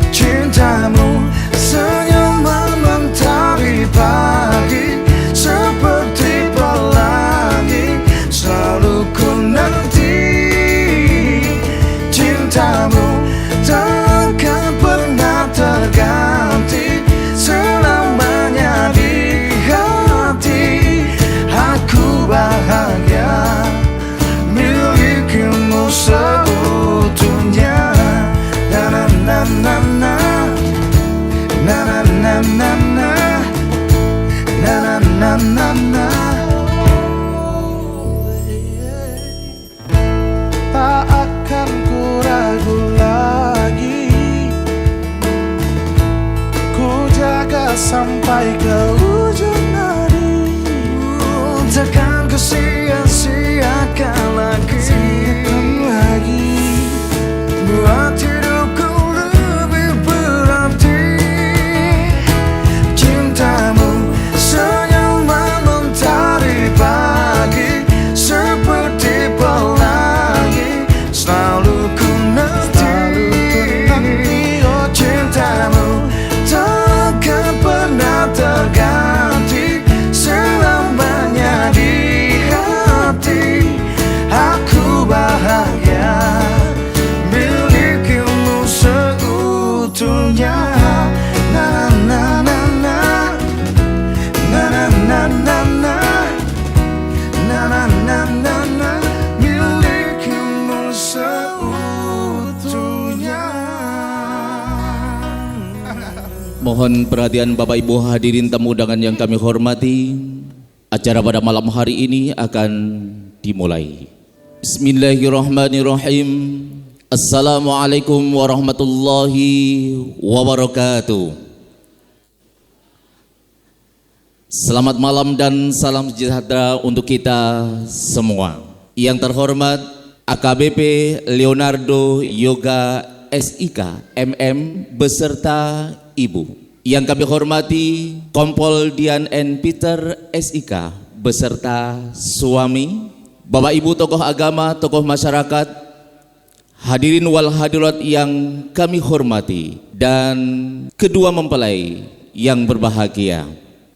Cintamu senyuman mentari pagi. Mohon perhatian Bapak Ibu hadirin tamu undangan yang kami hormati. Acara pada malam hari ini akan dimulai. Bismillahirrahmanirrahim. Assalamualaikum warahmatullahi wabarakatuh. Selamat malam dan salam sejahtera untuk kita semua. Yang terhormat AKBP Leonardo Yoga SIK MM beserta Ibu. Yang kami hormati Kompol Dian N. Peter SIK beserta suami, Bapak Ibu tokoh agama, tokoh masyarakat, hadirin wal hadirat yang kami hormati, dan kedua mempelai yang berbahagia.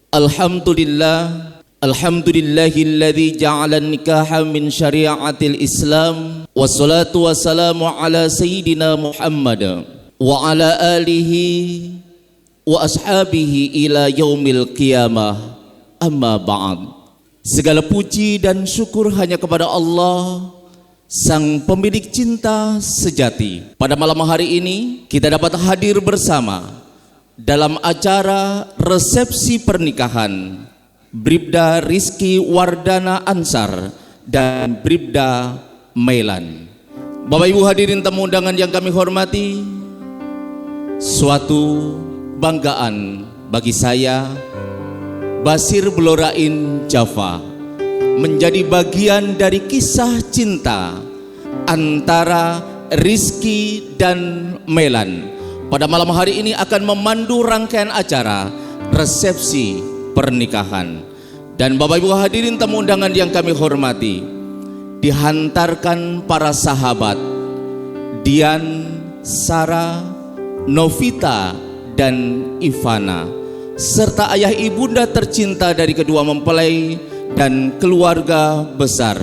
Alhamdulillah, alhamdulillahilladzi ja'ala nikaha min syariatil Islam, wassalatu wassalamu ala sayyidina Muhammad wa ala alihi wa ashabihi ila yaumil qiyamah, amma ba'd. Segala puji dan syukur hanya kepada Allah, Sang pemilik cinta sejati. Pada malam hari ini kita dapat hadir bersama dalam acara resepsi pernikahan Bribda Rizky Wardana Ansar dan Bribda Melan. Bapak Ibu hadirin tamu undangan yang kami hormati, suatu banggaan bagi saya, Basir Blorain Java, menjadi bagian dari kisah cinta antara Rizky dan Melan. Pada malam hari ini akan memandu rangkaian acara resepsi pernikahan. Dan Bapak Ibu hadirin tamu undangan yang kami hormati, dihantarkan para sahabat Dian, Sarah, Novita, dan Ivana, serta ayah ibunda tercinta dari kedua mempelai dan keluarga besar.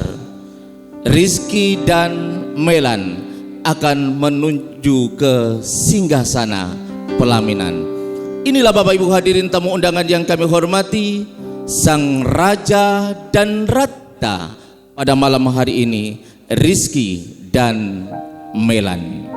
Rizky dan Melan akan menuju ke singgasana pelaminan. Inilah Bapak Ibu hadirin tamu undangan yang kami hormati, sang raja dan rata pada malam hari ini, Rizky dan Melan.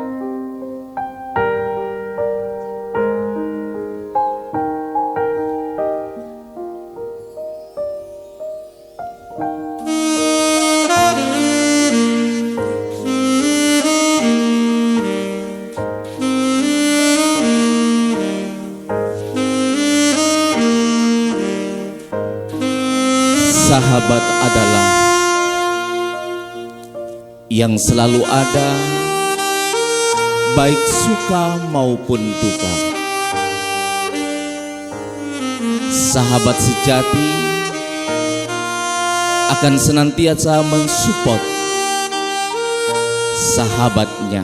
Sahabat adalah yang selalu ada, baik suka maupun duka. Sahabat sejati akan senantiasa mensupport sahabatnya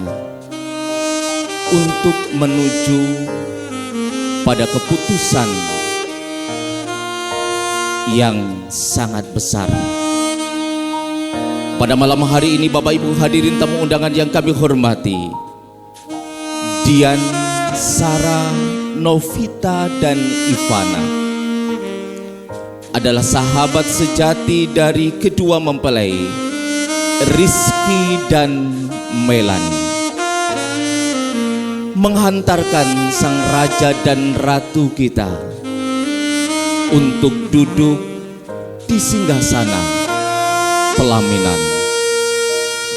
untuk menuju pada keputusan yang sangat besar. Pada malam hari ini Bapak Ibu hadirin tamu undangan yang kami hormati, Dian, Sarah, Novita, dan Ivana adalah sahabat sejati dari kedua mempelai Rizky dan Melan, menghantarkan sang raja dan ratu kita untuk duduk di singgasana pelaminan.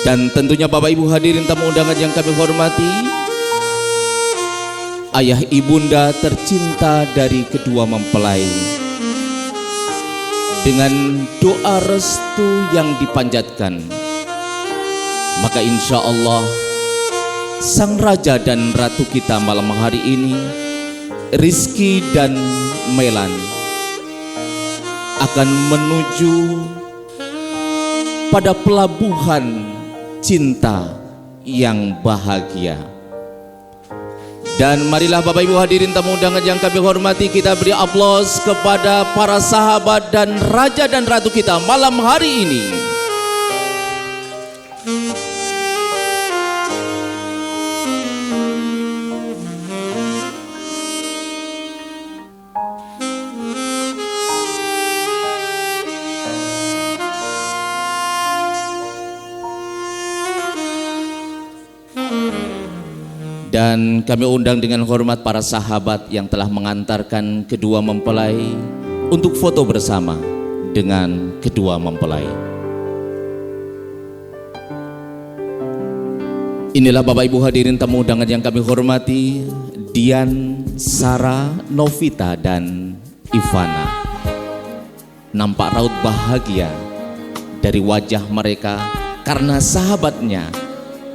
Dan tentunya Bapak Ibu hadirin tamu undangan yang kami hormati, ayah ibunda tercinta dari kedua mempelai, dengan doa restu yang dipanjatkan, maka insya Allah sang raja dan ratu kita malam hari ini, Rizky dan Melan, akan menuju pada pelabuhan cinta yang bahagia. Dan marilah Bapak Ibu hadirin tamu undangan yang kami hormati, kita beri aplaus kepada para sahabat dan raja dan ratu kita malam hari ini. Dan kami undang dengan hormat para sahabat yang telah mengantarkan kedua mempelai untuk foto bersama dengan kedua mempelai. Inilah Bapak Ibu hadirin tamu undangan yang kami hormati, Dian, Sarah, Novita, dan Ivana. Nampak raut bahagia dari wajah mereka karena sahabatnya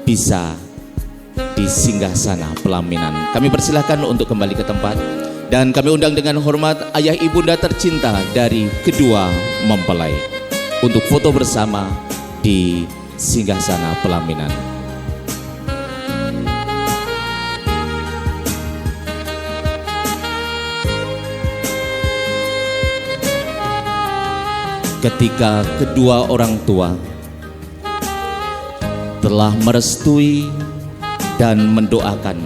bisa di singgasana pelaminan. Kami persilahkan untuk kembali ke tempat dan kami undang dengan hormat ayah ibunda tercinta dari kedua mempelai untuk foto bersama di singgasana pelaminan. Ketika kedua orang tua telah merestui dan mendoakan,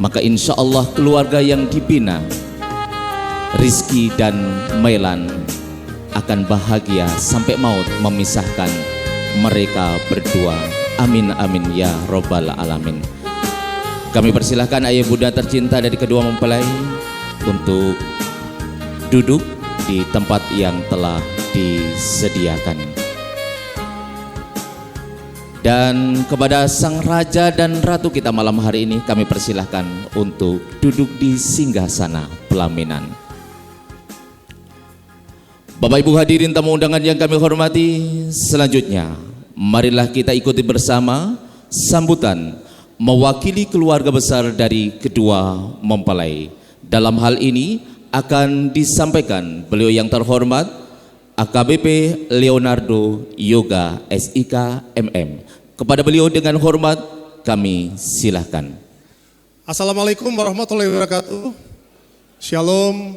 maka insya Allah keluarga yang dibina, Rizky dan Melan, akan bahagia sampai maut memisahkan mereka berdua. Amin amin ya robbal alamin. Kami persilahkan ayah bunda tercinta dari kedua mempelai untuk duduk di tempat yang telah disediakan. Dan kepada sang raja dan ratu kita malam hari ini kami persilahkan untuk duduk di singgasana pelaminan. Bapak Ibu hadirin tamu undangan yang kami hormati, selanjutnya marilah kita ikuti bersama sambutan mewakili keluarga besar dari kedua mempelai. Dalam hal ini akan disampaikan beliau yang terhormat AKBP Leonardo Yoga SIK MM. Kepada beliau dengan hormat kami silahkan. Assalamualaikum warahmatullahi wabarakatuh. Shalom,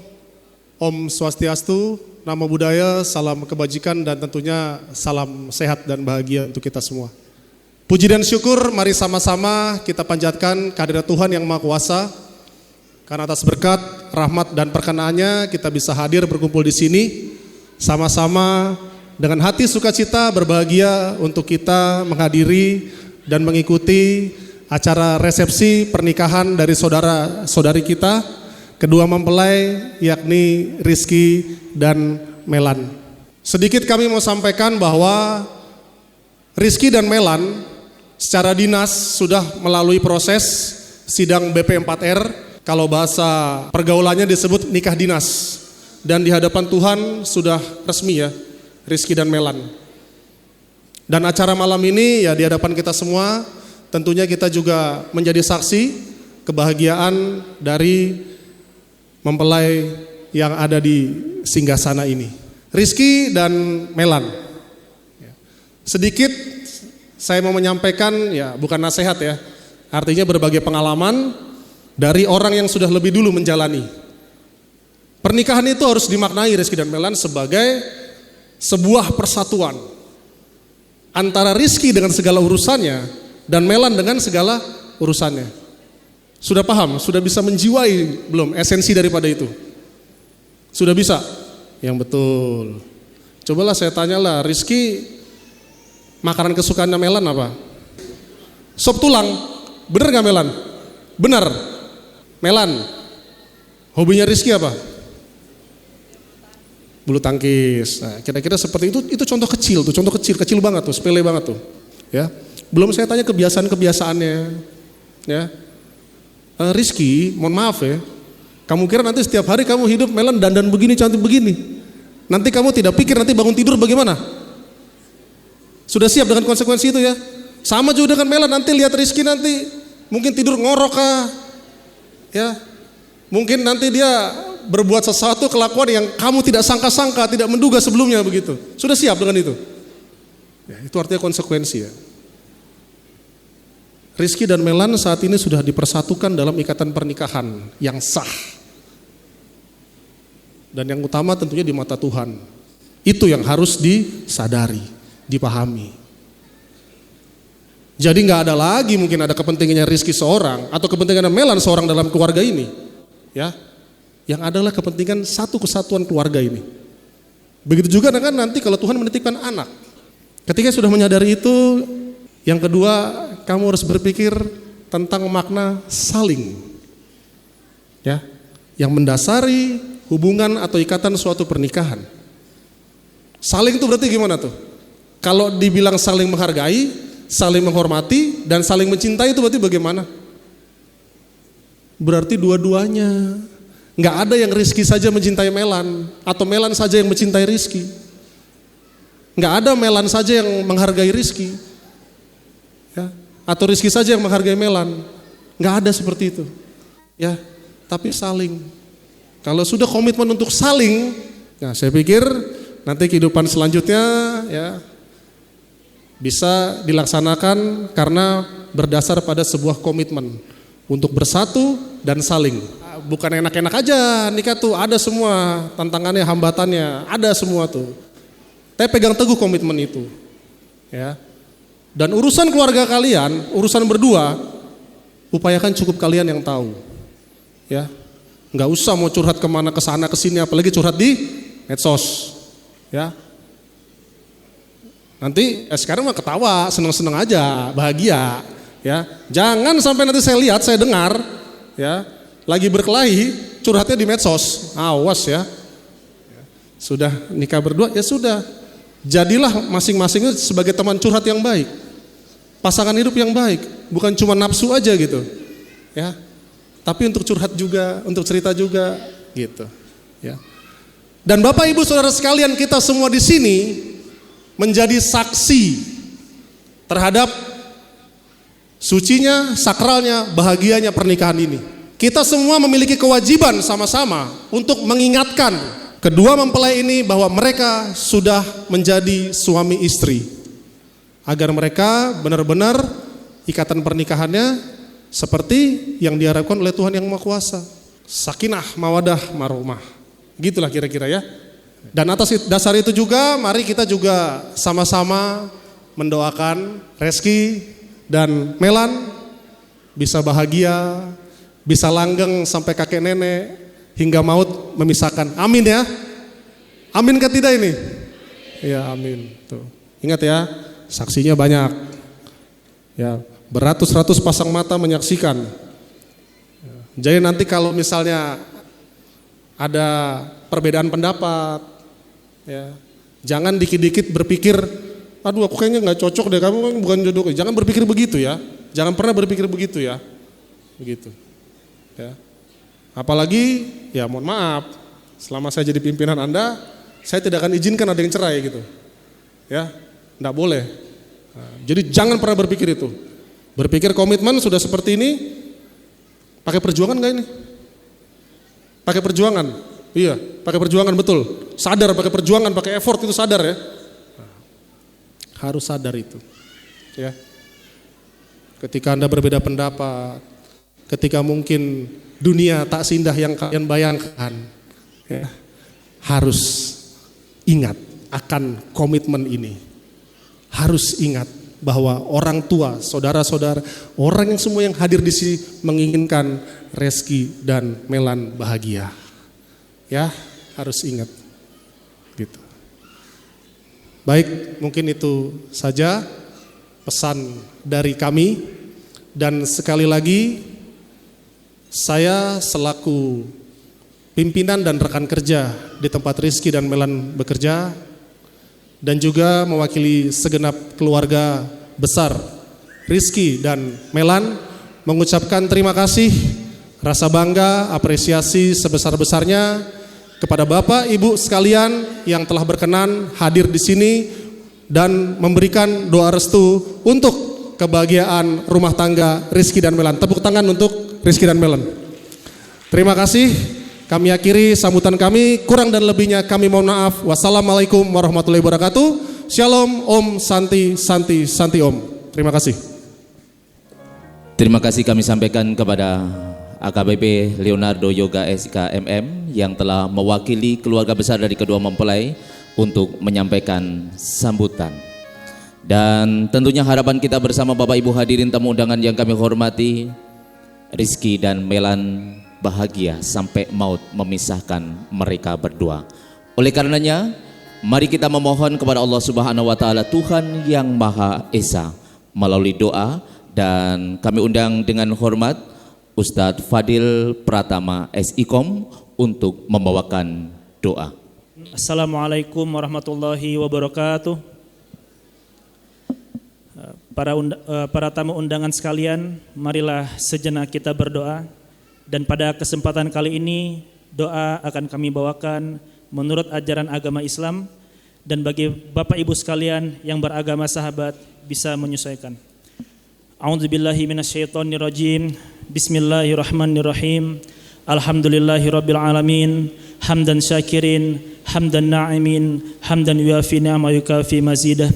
Om Swastiastu, Namo Buddhaya, salam kebajikan dan tentunya salam sehat dan bahagia untuk kita semua. Puji dan syukur mari sama-sama kita panjatkan kehadirat Tuhan yang Maha Kuasa. Karena atas berkat, rahmat dan perkenaannya kita bisa hadir berkumpul di sini sama-sama dengan hati sukacita berbahagia untuk kita menghadiri dan mengikuti acara resepsi pernikahan dari saudara-saudari kita kedua mempelai yakni Rizky dan Melan. Sedikit kami mau sampaikan bahwa Rizky dan Melan secara dinas sudah melalui proses sidang BP4R. Kalau bahasa pergaulannya disebut nikah dinas. Dan di hadapan Tuhan sudah resmi ya, Rizky dan Melan. Dan acara malam ini ya di hadapan kita semua, tentunya kita juga menjadi saksi kebahagiaan dari mempelai yang ada di singgasana ini. Rizky dan Melan. Sedikit saya mau menyampaikan ya bukan nasihat ya, artinya berbagai pengalaman dari orang yang sudah lebih dulu menjalani. Pernikahan itu harus dimaknai Rizky dan Melan sebagai sebuah persatuan antara Rizky dengan segala urusannya dan Melan dengan segala urusannya. Sudah paham? Sudah bisa menjiwai belum esensi daripada itu? Sudah bisa? Yang betul. Cobalah saya tanyalah, Rizky makanan kesukaannya Melan apa? Sop tulang. Bener gak Melan? Bener. Melan, hobinya Rizky apa? Bulu tangkis. Nah, kira-kira seperti itu contoh kecil tuh, kecil banget tuh, sepele banget tuh. Ya, belum saya tanya kebiasaan-kebiasaannya. Ya, Rizky, mohon maaf ya, kamu kira nanti setiap hari kamu hidup Melan dandan begini, cantik begini. Nanti kamu tidak pikir nanti bangun tidur bagaimana? Sudah siap dengan konsekuensi itu ya? Sama juga dengan Melan, nanti lihat Rizky nanti mungkin tidur ngorok kah? Ya, mungkin nanti dia berbuat sesuatu kelakuan yang kamu tidak sangka-sangka, tidak menduga sebelumnya begitu. Sudah siap dengan itu? Ya, itu artinya konsekuensi ya. Rizky dan Melan saat ini sudah dipersatukan dalam ikatan pernikahan yang sah. Dan yang utama tentunya di mata Tuhan. Itu yang harus disadari, dipahami. Jadi nggak ada lagi mungkin ada kepentingannya Rizky seorang atau kepentingannya Melan seorang dalam keluarga ini, ya. Yang adalah kepentingan satu kesatuan keluarga ini. Begitu juga dengan nanti kalau Tuhan menitipkan anak. Ketika sudah menyadari itu, yang kedua kamu harus berpikir tentang makna saling. Ya, yang mendasari hubungan atau ikatan suatu pernikahan. Saling itu berarti gimana tuh? Kalau dibilang saling menghargai, saling menghormati, dan saling mencintai itu berarti bagaimana? Berarti dua-duanya. Nggak ada yang Rizky saja mencintai Melan, atau Melan saja yang mencintai Rizky. Nggak ada Melan saja yang menghargai Rizky, ya, atau Rizky saja yang menghargai Melan. Nggak ada seperti itu, ya. Tapi saling. Kalau sudah komitmen untuk saling, nah saya pikir nanti kehidupan selanjutnya ya bisa dilaksanakan karena berdasar pada sebuah komitmen untuk bersatu dan saling. Bukan enak-enak aja nikah tuh, ada semua tantangannya, hambatannya, ada semua tuh. Tapi pegang teguh komitmen itu, ya. Dan urusan keluarga kalian, urusan berdua, upayakan cukup kalian yang tahu, ya. Nggak usah mau curhat kemana, kesana, kesini, apalagi curhat di medsos, ya. Nanti sekarang mah ketawa, seneng-seneng aja, bahagia, ya. Jangan sampai nanti saya lihat, saya dengar, ya, lagi berkelahi, curhatnya di medsos. Awas ya. Sudah nikah berdua, ya sudah. Jadilah masing-masing sebagai teman curhat yang baik. Pasangan hidup yang baik, bukan cuma nafsu aja gitu. Ya. Tapi untuk curhat juga, untuk cerita juga gitu, ya. Dan Bapak Ibu Saudara sekalian, kita semua di sini menjadi saksi terhadap sucinya, sakralnya, bahagianya pernikahan ini. Kita semua memiliki kewajiban sama-sama untuk mengingatkan kedua mempelai ini bahwa mereka sudah menjadi suami istri, agar mereka benar-benar ikatan pernikahannya seperti yang diharapkan oleh Tuhan Yang Maha Kuasa. Sakinah, mawadah, marahmah. Gitulah kira-kira ya. Dan atas dasar itu juga mari kita juga sama-sama mendoakan Reski dan Melan bisa bahagia, bisa langgeng sampai kakek nenek hingga maut memisahkan. Amin ya. Amin kan tidak ini? Ya amin. Tuh. Ingat ya, saksinya banyak. Ya, beratus-ratus pasang mata menyaksikan. Jadi nanti kalau misalnya ada perbedaan pendapat, ya, jangan dikit-dikit berpikir, aduh aku kayaknya nggak cocok deh, kamu kan bukan jodohku. Jangan berpikir begitu ya. Jangan pernah berpikir begitu ya. Begitu. Ya. Apalagi ya mohon maaf, selama saya jadi pimpinan Anda, saya tidak akan izinkan ada yang cerai gitu. Ya, enggak boleh. Nah, jadi jangan pernah berpikir itu. Berpikir komitmen sudah seperti ini, pakai perjuangan enggak ini? Pakai perjuangan. Iya, pakai perjuangan betul. Sadar pakai perjuangan, pakai effort itu sadar ya. Nah, harus sadar itu. Ya. Ketika Anda berbeda pendapat, ketika mungkin dunia tak seindah yang kalian bayangkan, ya, harus ingat akan komitmen ini. Harus ingat bahwa orang tua, saudara-saudara, orang yang semua yang hadir di sini menginginkan Reski dan Melan bahagia. Ya, harus ingat. Gitu. Baik, mungkin itu saja pesan dari kami. Dan sekali lagi saya selaku pimpinan dan rekan kerja di tempat Rizky dan Melan bekerja, dan juga mewakili segenap keluarga besar Rizky dan Melan mengucapkan terima kasih, rasa bangga, apresiasi sebesar-besarnya kepada Bapak Ibu sekalian yang telah berkenan hadir di sini dan memberikan doa restu untuk kebahagiaan rumah tangga Rizky dan Melan. Tepuk tangan untuk Rizky dan Melan. Terima kasih. Kami akhiri sambutan kami, kurang dan lebihnya kami mohon maaf. Wassalamualaikum warahmatullahi wabarakatuh. Shalom, Om, Santi, Santi, Santi Om. Terima kasih. Terima kasih kami sampaikan kepada AKBP Leonardo Yoga SK MM yang telah mewakili keluarga besar dari kedua mempelai untuk menyampaikan sambutan. Dan tentunya harapan kita bersama Bapak Ibu hadirin tamu undangan yang kami hormati, Rizky dan Melan bahagia sampai maut memisahkan mereka berdua. Oleh karenanya, mari kita memohon kepada Allah Subhanahu wa taala, Tuhan yang Maha Esa, melalui doa Dan kami undang dengan hormat Ustadz Fadil Pratama SIKOM untuk membawakan doa. Assalamualaikum warahmatullahi wabarakatuh. Para tamu undangan sekalian, marilah sejenak kita berdoa. Dan pada kesempatan kali ini, doa akan kami bawakan menurut ajaran agama Islam. Dan bagi Bapak Ibu sekalian yang beragama sahabat bisa menyesuaikan. A'udzubillahi minasyaitonirrajim. Bismillahirrahmanirrahim. Alhamdulillahirabbil alamin. Hamdan syakirin, hamdan na'imin, hamdan yuafi ni'ma yukafi mazidah.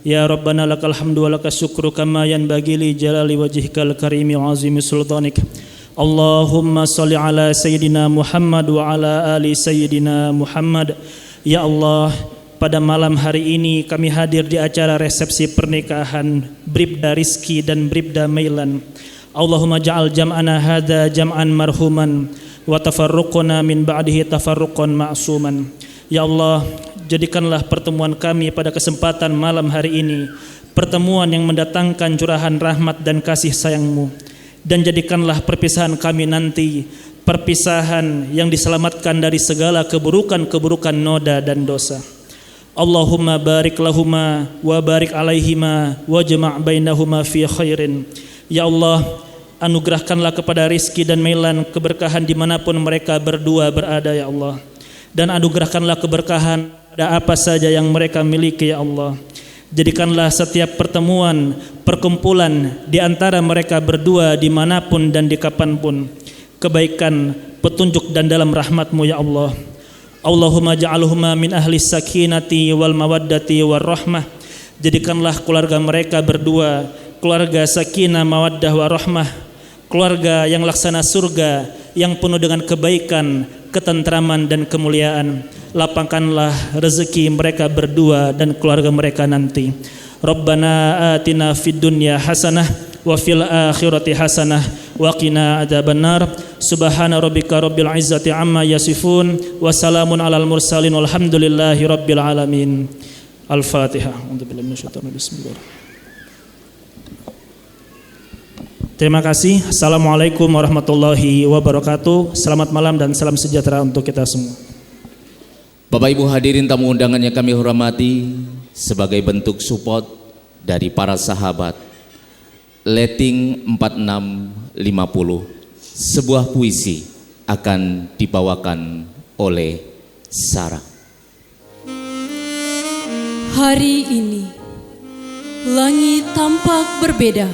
Ya Rabbana lakal hamdu wa lakas syukru kama yanbaghi li jalali wajhikal karimi wa azimi sultanik. Allahumma salli ala sayyidina Muhammad wa ala ali sayyidina Muhammad. Ya Allah, pada malam hari ini kami hadir di acara resepsi pernikahan Bribda Rizki dan Bribda Mailan. Allahumma ja'al jam'ana hadza jam'an marhuman wa tafarruquna min ba'dihi tafarruqan ma'suman. Ya Allah, jadikanlah pertemuan kami pada kesempatan malam hari ini pertemuan yang mendatangkan curahan rahmat dan kasih sayang-Mu, dan jadikanlah perpisahan kami nanti perpisahan yang diselamatkan dari segala keburukan-keburukan noda dan dosa. Allahumma barik lahuma wa barik alaihima wa jama' bainahuma fi khairin. Ya Allah, anugerahkanlah kepada Rizki dan Mailan keberkahan dimanapun mereka berdua berada ya Allah. Dan anugerahkanlah keberkahan pada apa saja yang mereka miliki ya Allah. Jadikanlah setiap pertemuan, perkumpulan di antara mereka berdua dimanapun dan di kapanpun kebaikan, petunjuk dan dalam rahmat-Mu ya Allah. Allahumma ja'alhuma min ahli sakinati wal mawaddati wal rahmah. Jadikanlah keluarga mereka berdua keluarga sakinah, mawaddah warahmah, keluarga yang laksana surga, yang penuh dengan kebaikan, ketentraman dan kemuliaan. Lapangkanlah rezeki mereka berdua dan keluarga mereka nanti. Rabbana atina fid dunya hasanah wa fil akhirati hasanah wa qina adzabannar. Subhana rabbika rabbil izzati amma yasifun wa salamun alal mursalin walhamdulillahi rabbil alamin. Al-Fatihah. Bismillahirrahmanirrahim. Terima kasih. Assalamualaikum warahmatullahi wabarakatuh. Selamat malam dan salam sejahtera untuk kita semua. Bapak Ibu hadirin tamu undangan yang kami hormati, sebagai bentuk support dari para sahabat, Letting 4650, sebuah puisi akan dibawakan oleh Sarah. Hari ini langit tampak berbeda.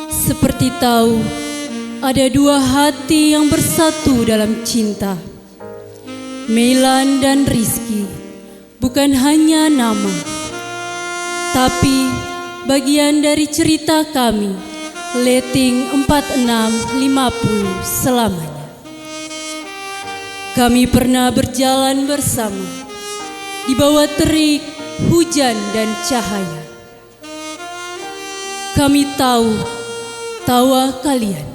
Seperti tahu ada dua hati yang bersatu dalam cinta. Mailan dan Rizki bukan hanya nama, tapi bagian dari cerita kami, Letting 4650 selamanya. Kami pernah berjalan bersama di bawah terik hujan dan cahaya. Kami tahu tawa kalian.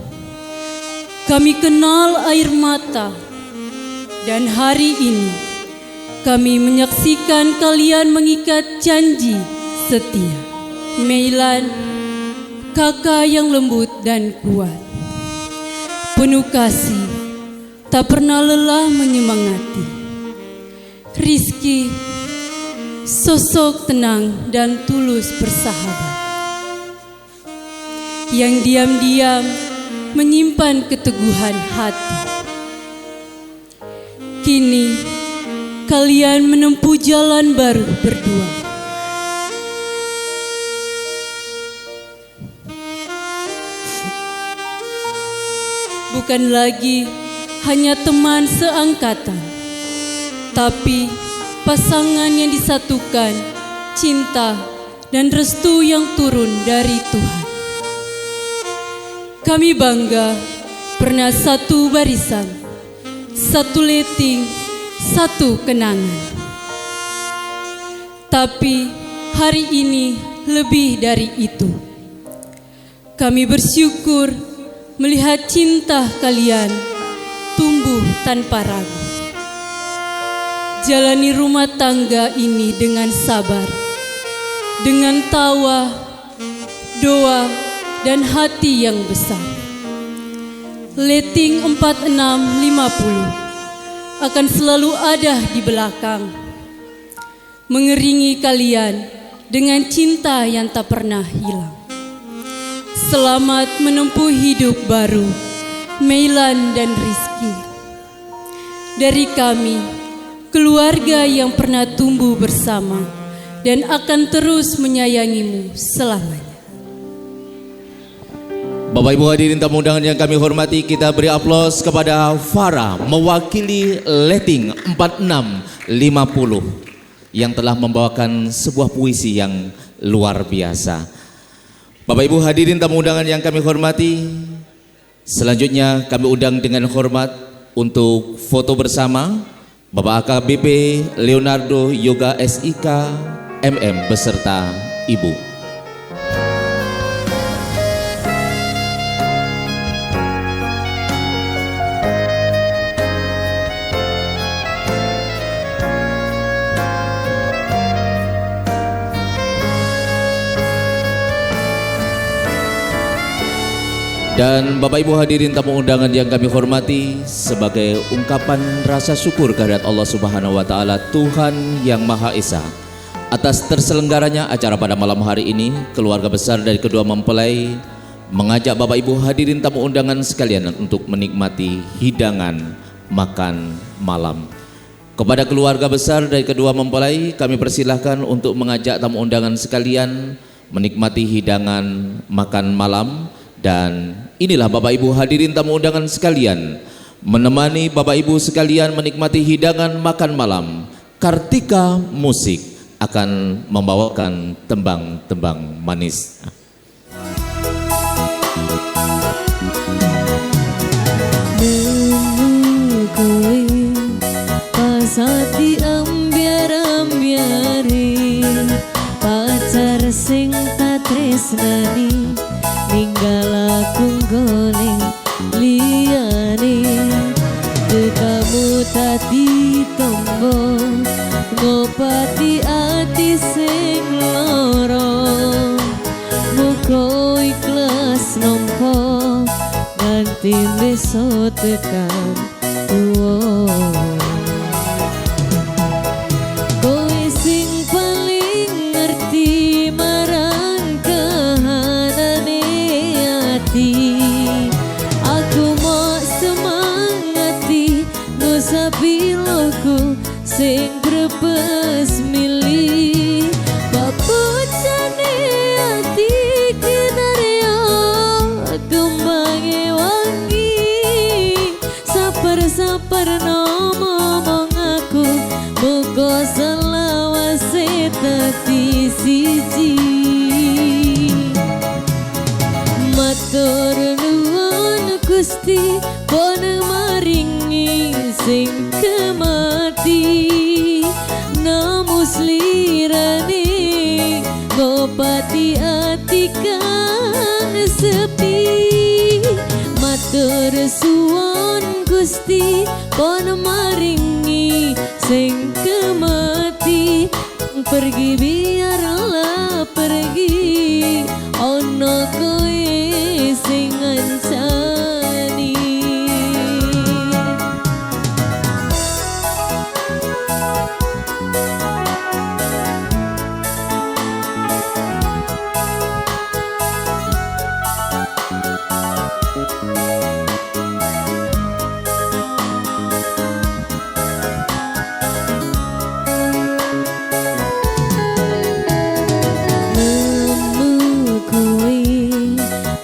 Kami kenal air mata. Dan hari ini kami menyaksikan kalian mengikat janji setia. Mailan, kakak yang lembut dan kuat, penuh kasih, tak pernah lelah menyemangati. Rizki, sosok tenang dan tulus bersahabat, yang diam-diam menyimpan keteguhan hati. Kini kalian menempuh jalan baru berdua. Bukan lagi hanya teman seangkatan, tapi pasangan yang disatukan cinta dan restu yang turun dari Tuhan. Kami bangga pernah satu barisan, satu letting, satu kenangan. Tapi hari ini lebih dari itu. Kami bersyukur melihat cinta kalian tumbuh tanpa ragu. Jalani rumah tangga ini dengan sabar, dengan tawa, doa, dan hati yang besar. Letting 4650 akan selalu ada di belakang, mengiringi kalian dengan cinta yang tak pernah hilang. Selamat menempuh hidup baru, Meilan dan Rizky. Dari kami, keluarga yang pernah tumbuh bersama dan akan terus menyayangimu selamanya. Bapak Ibu hadirin tamu undangan yang kami hormati, kita beri aplaus kepada Farah mewakili Letting 4650 yang telah membawakan sebuah puisi yang luar biasa. Bapak Ibu hadirin tamu undangan yang kami hormati, selanjutnya kami undang dengan hormat untuk foto bersama Bapak AKBP Leonardo Yoga SIK MM beserta Ibu. Dan Bapak Ibu hadirin tamu undangan yang kami hormati, sebagai ungkapan rasa syukur kehadirat Allah Subhanahu wa taala, Tuhan yang Maha Esa, atas terselenggaranya acara pada malam hari ini, keluarga besar dari kedua mempelai mengajak Bapak Ibu hadirin tamu undangan sekalian untuk menikmati hidangan makan malam. Kepada keluarga besar dari kedua mempelai, kami persilahkan untuk mengajak tamu undangan sekalian menikmati hidangan makan malam. Dan inilah Bapak Ibu hadirin tamu undangan sekalian, menemani Bapak Ibu sekalian menikmati hidangan makan malam, Kartika Musik akan membawakan tembang-tembang manis. Menukui pasati ambiar-ambiari, pacar sing tak tresnani, ninggal aku goleng liyane. Kamu tadi tombo ngopati ati sing loro, muga ikhlas nampa nganti besok tekan tuwa. Kowe sing paling ngerti marang kahanane ati, aku mau semangati dosa piloku sing brebes milih. Papucane ati kinarya kembange wangi, saper-saper ngomong aku, muga selawase dadi siji. Matur nuwun Gusti pon maringi sing kemati, namus lirane ngobati ati kang sepi. Matur suwun Gusti pon maringi sing kemati, pergi biarlah pergi, ono kowe sing ngancani.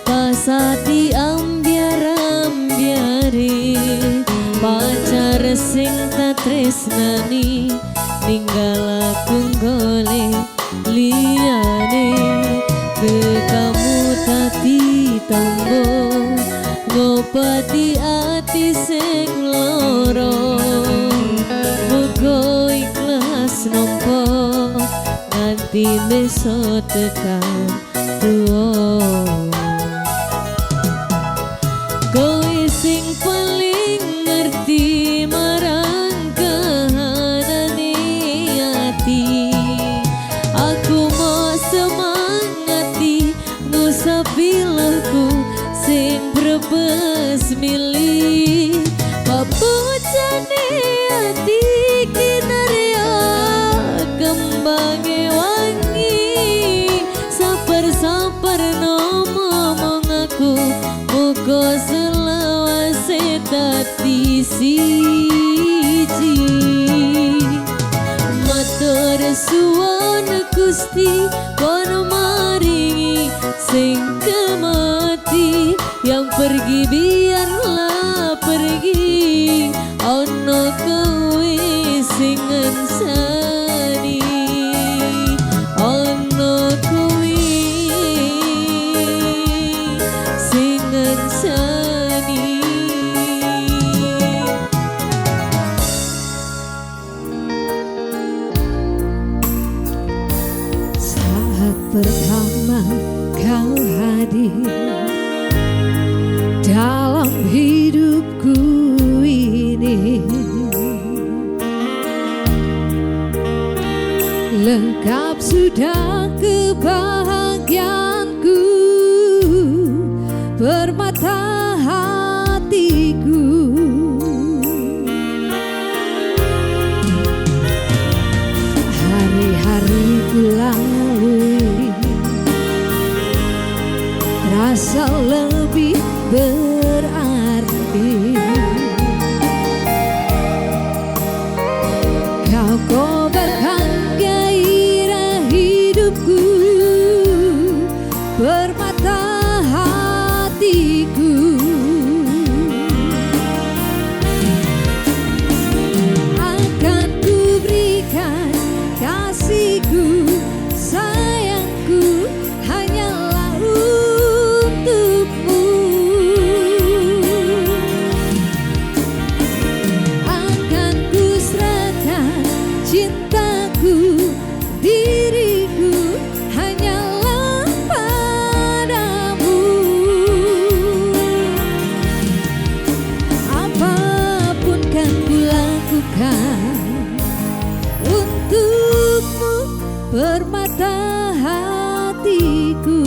Pasati ambiar-ambiari, pacar sing tak tresnani, ninggal aku golek liyane. Kamu tadi tombo ngobati ati sing loro, muga ikhlas nampa nganti besok tekan tuwa. Kowe sing paling ngerti marang kahanane ati, aku mau semangati ngusapi kono maringi sing kemati, yang pergi biarlah pergi, ono kowe sing ngensani, ono kowe sing ngensani. Saat pertama kau hadir dalam hidupku ini, lengkap sudah kebahagiaanku, permata hatiku. Hari-hari ku lalui terasa lebih berarti, kau kobarkan gairah hidupku, permata hatiku. Akan ku berikan kasihku, sayangku, hanyalah untukmu. Akan ku serahkan cintaku, diriku, hanyalah padamu. Apapun kan ku lakukan untukmu, permata hatiku.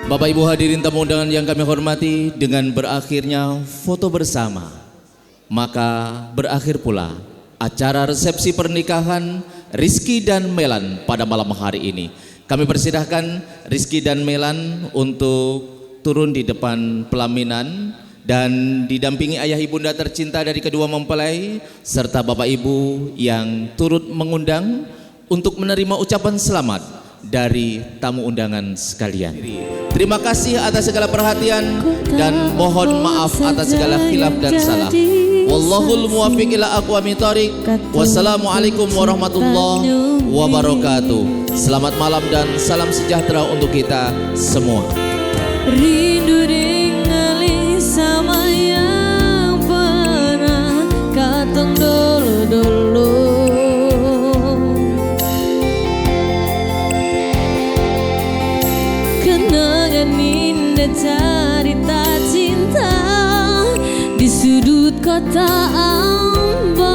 Bapak Ibu hadirin tamu undangan yang kami hormati, dengan berakhirnya foto bersama, maka berakhir pula acara resepsi pernikahan Rizky dan Melan pada malam hari ini. Kami persilahkan Rizky dan Melan untuk turun di depan pelaminan dan didampingi ayah ibunda tercinta dari kedua mempelai serta Bapak Ibu yang turut mengundang untuk menerima ucapan selamat dari tamu undangan sekalian. Terima kasih atas segala perhatian dan mohon maaf atas segala khilaf dan salah. Wallahul muwaffiq ila aqwamit thoriq. Wassalamualaikum warahmatullahi wabarakatuh. Selamat malam dan salam sejahtera untuk kita semua. Rindu ningali sama yang pernah katong dulu-dulu. Kenangan indah cerita cinta di sudut kota Ambon.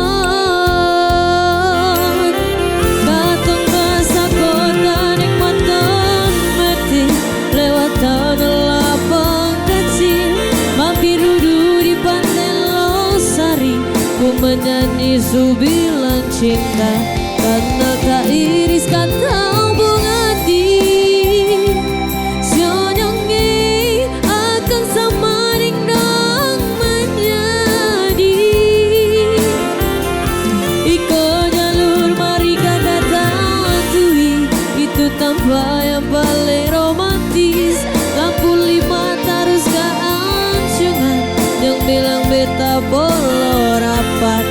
Katong basa kota nikmatan mati lewat tanah lapang kecil, mampir duduk di pantai Losari, ku menyanyi subilan cinta karena tak iris kata bunga di Sionyongi akan sama dingdong menjadi Iko jalur mari kakak tui, itu tanpa yang paling romantis. Lampu lima tarus keanjungan yang bilang beta bolor rapat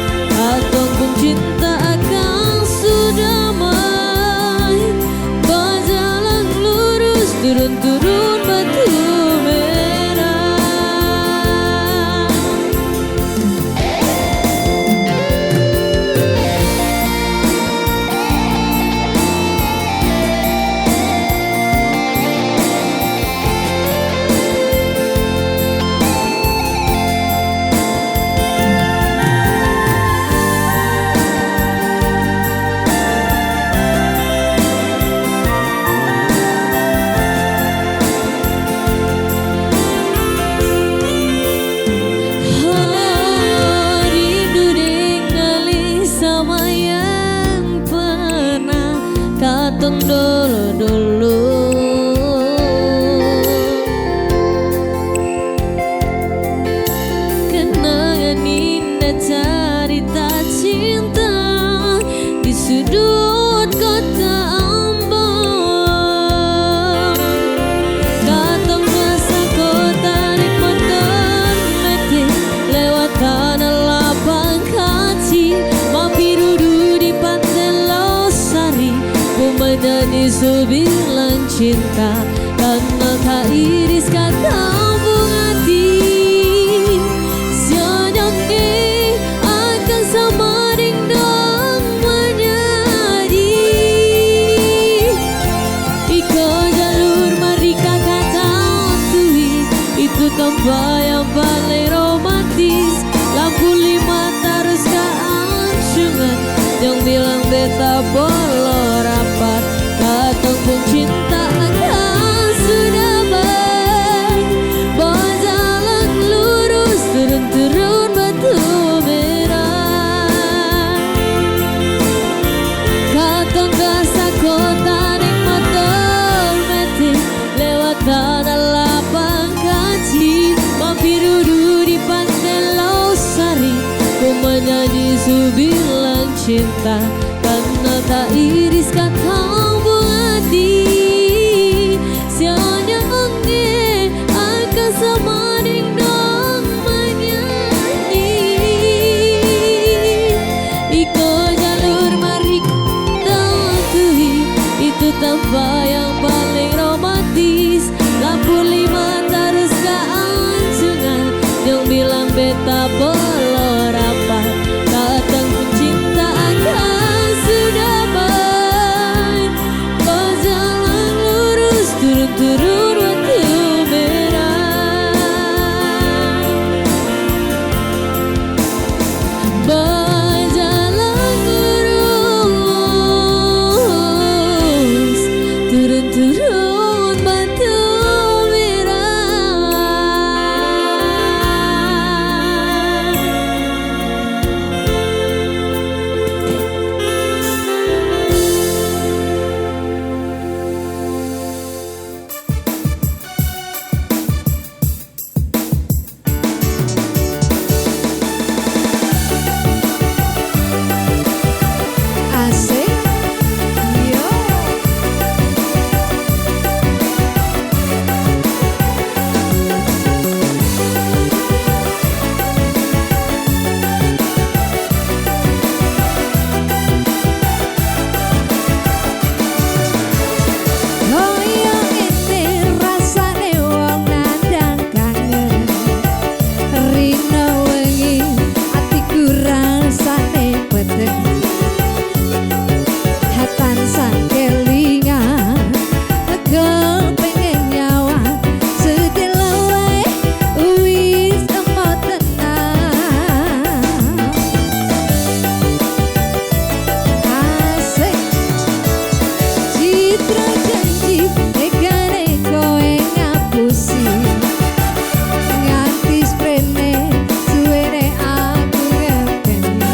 datang dulu-dulu. Kenangan indah cerita cinta di sudut kota Ambon. Datang masa kota naik motor metik lewat tanah lapang kaki, mampir duduk di pantai Losari, menyanyi sebilang cinta karena tak iris kata bunga hati. Senyumnya akan sama dingdong menyanyi. Iko jalur mereka kata tui, itu tempat yang paling romantis. Lampu lima terus keansungan, yang bilang beta bolor rapat. Datang pun cinta akan sudah baik, berjalan lurus turun-turun batu merah. Katong kasa kota naik motor metik lewat tanah lapang kaki, mampir duduk di pantai Losari, ku menyanyi sebilang cinta karena tak iris kata bunga hati. Senyumnya akan sama dingdong menyanyi. Iko jalur mari tui, itu tempat yang paling romantis. Lampu lima terus keansungan, yang bilang beta bolor rapat. Datang pun cinta akan sudah baik, berjalan lurus turun-turun batu merah. Berjalan lurus turun-turun batu Asik, yo. Goyang ini rasane wong nandang kangen, rino wengi atiku rasane peteng. Hatan sangkelingan kepengen nyawa sedelo wae wis emo tenang. Asik citra janji negane kowe ngapusi, nganti sprene suwene aku ngepeni.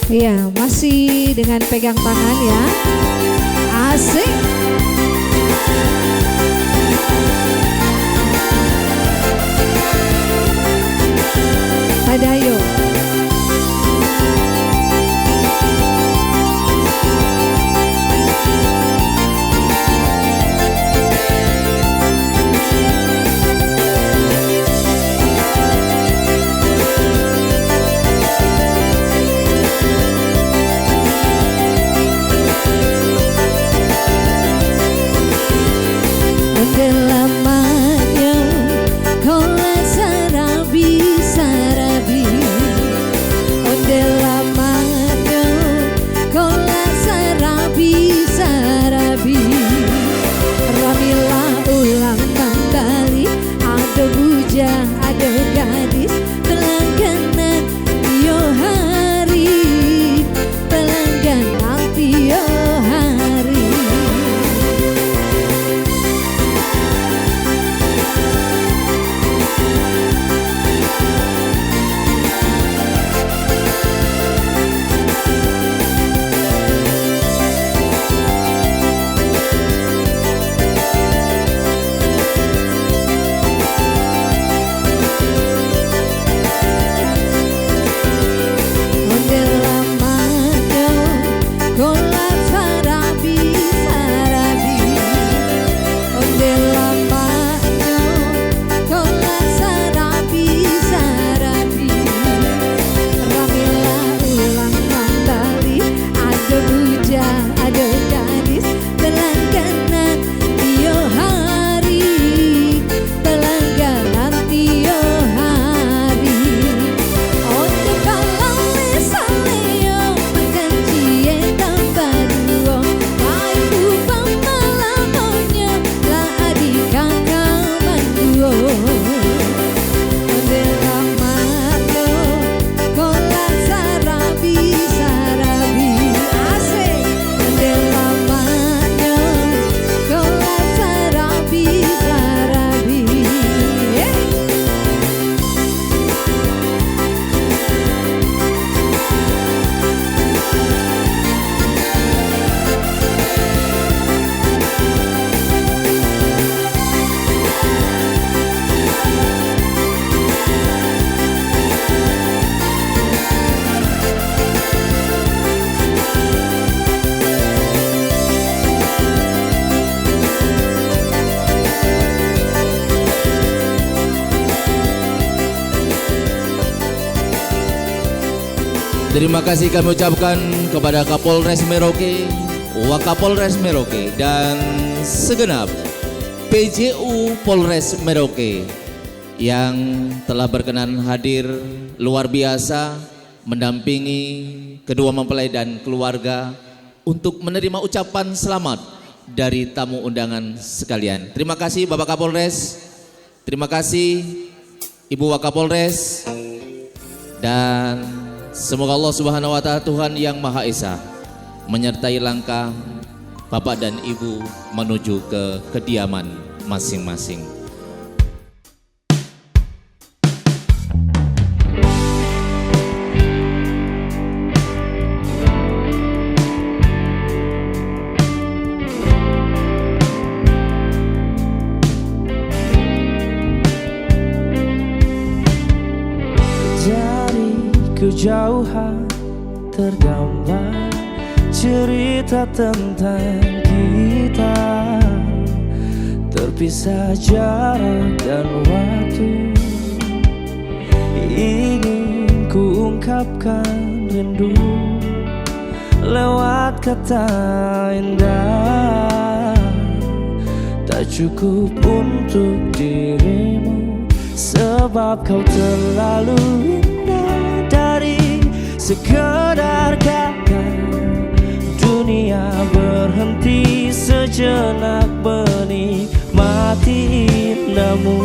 Iya, masih dengan pegang tangan ya. Asik. Hadayo. Lamanya kola sarabi sarabi, onde lamanya kola sarabi sarabi. Ramilah ulang kembali, ada bujang ada gadis telangganan yo hari, telangganan yo hari. Terima kasih kami ucapkan kepada Kapolres Merauke, Wakapolres Merauke, dan segenap PJU Polres Merauke yang telah berkenan hadir luar biasa mendampingi kedua mempelai dan keluarga untuk menerima ucapan selamat dari tamu undangan sekalian. Terima kasih Bapak Kapolres, terima kasih Ibu Wakapolres, dan semoga Allah Subhanahu wa Ta'ala Tuhan yang Maha Esa menyertai langkah Bapak dan Ibu menuju ke kediaman masing-masing. Kejauhan tergambar cerita tentang kita, terpisah jarak dan waktu. Ingin ku ungkapkan rindu lewat kata indah, tak cukup untuk dirimu sebab kau terlalu indah. Dari sekedar kata dunia berhenti sejenak menikmati indahmu.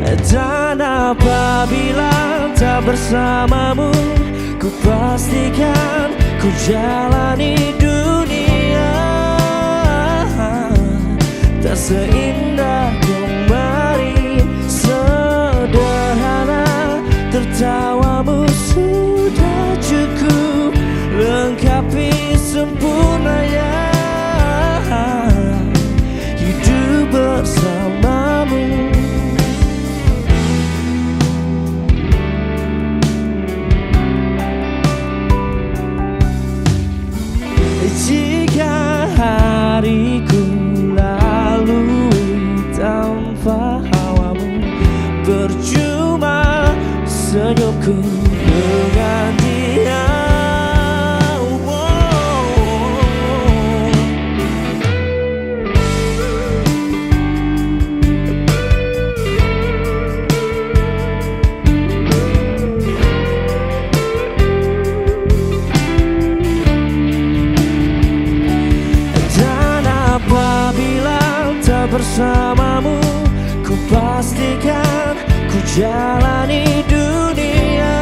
Dan apabila tak bersamamu, ku pastikan ku jalani dunia tak seindah kemarin. Sederhana tertawa senyumku dengan dia. Dan apabila tak bersamamu, ku pastikan ku jalani dunia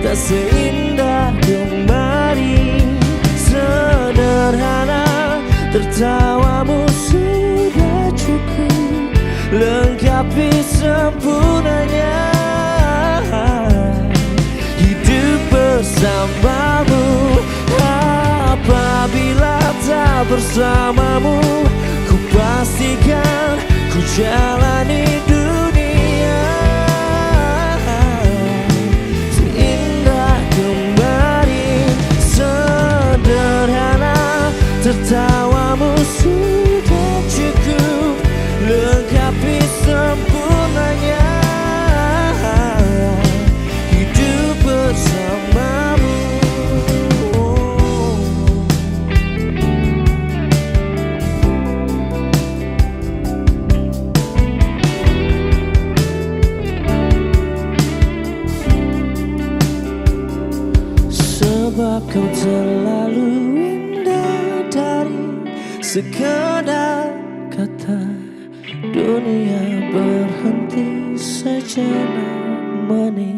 tak seindah kemarin. Sederhana, tertawamu sudah cukup lengkapi sempurnanya hidup bersamamu. Apabila tak bersamamu, ku pastikan ku jalani dunia seindah kemarin. Sederhana, tertawamu sudah cukup lengkapi sempurnanya hidup bersamamu. Sebab kau terlalu indah dari sekedar kata. Dunia berhenti sejenak menit.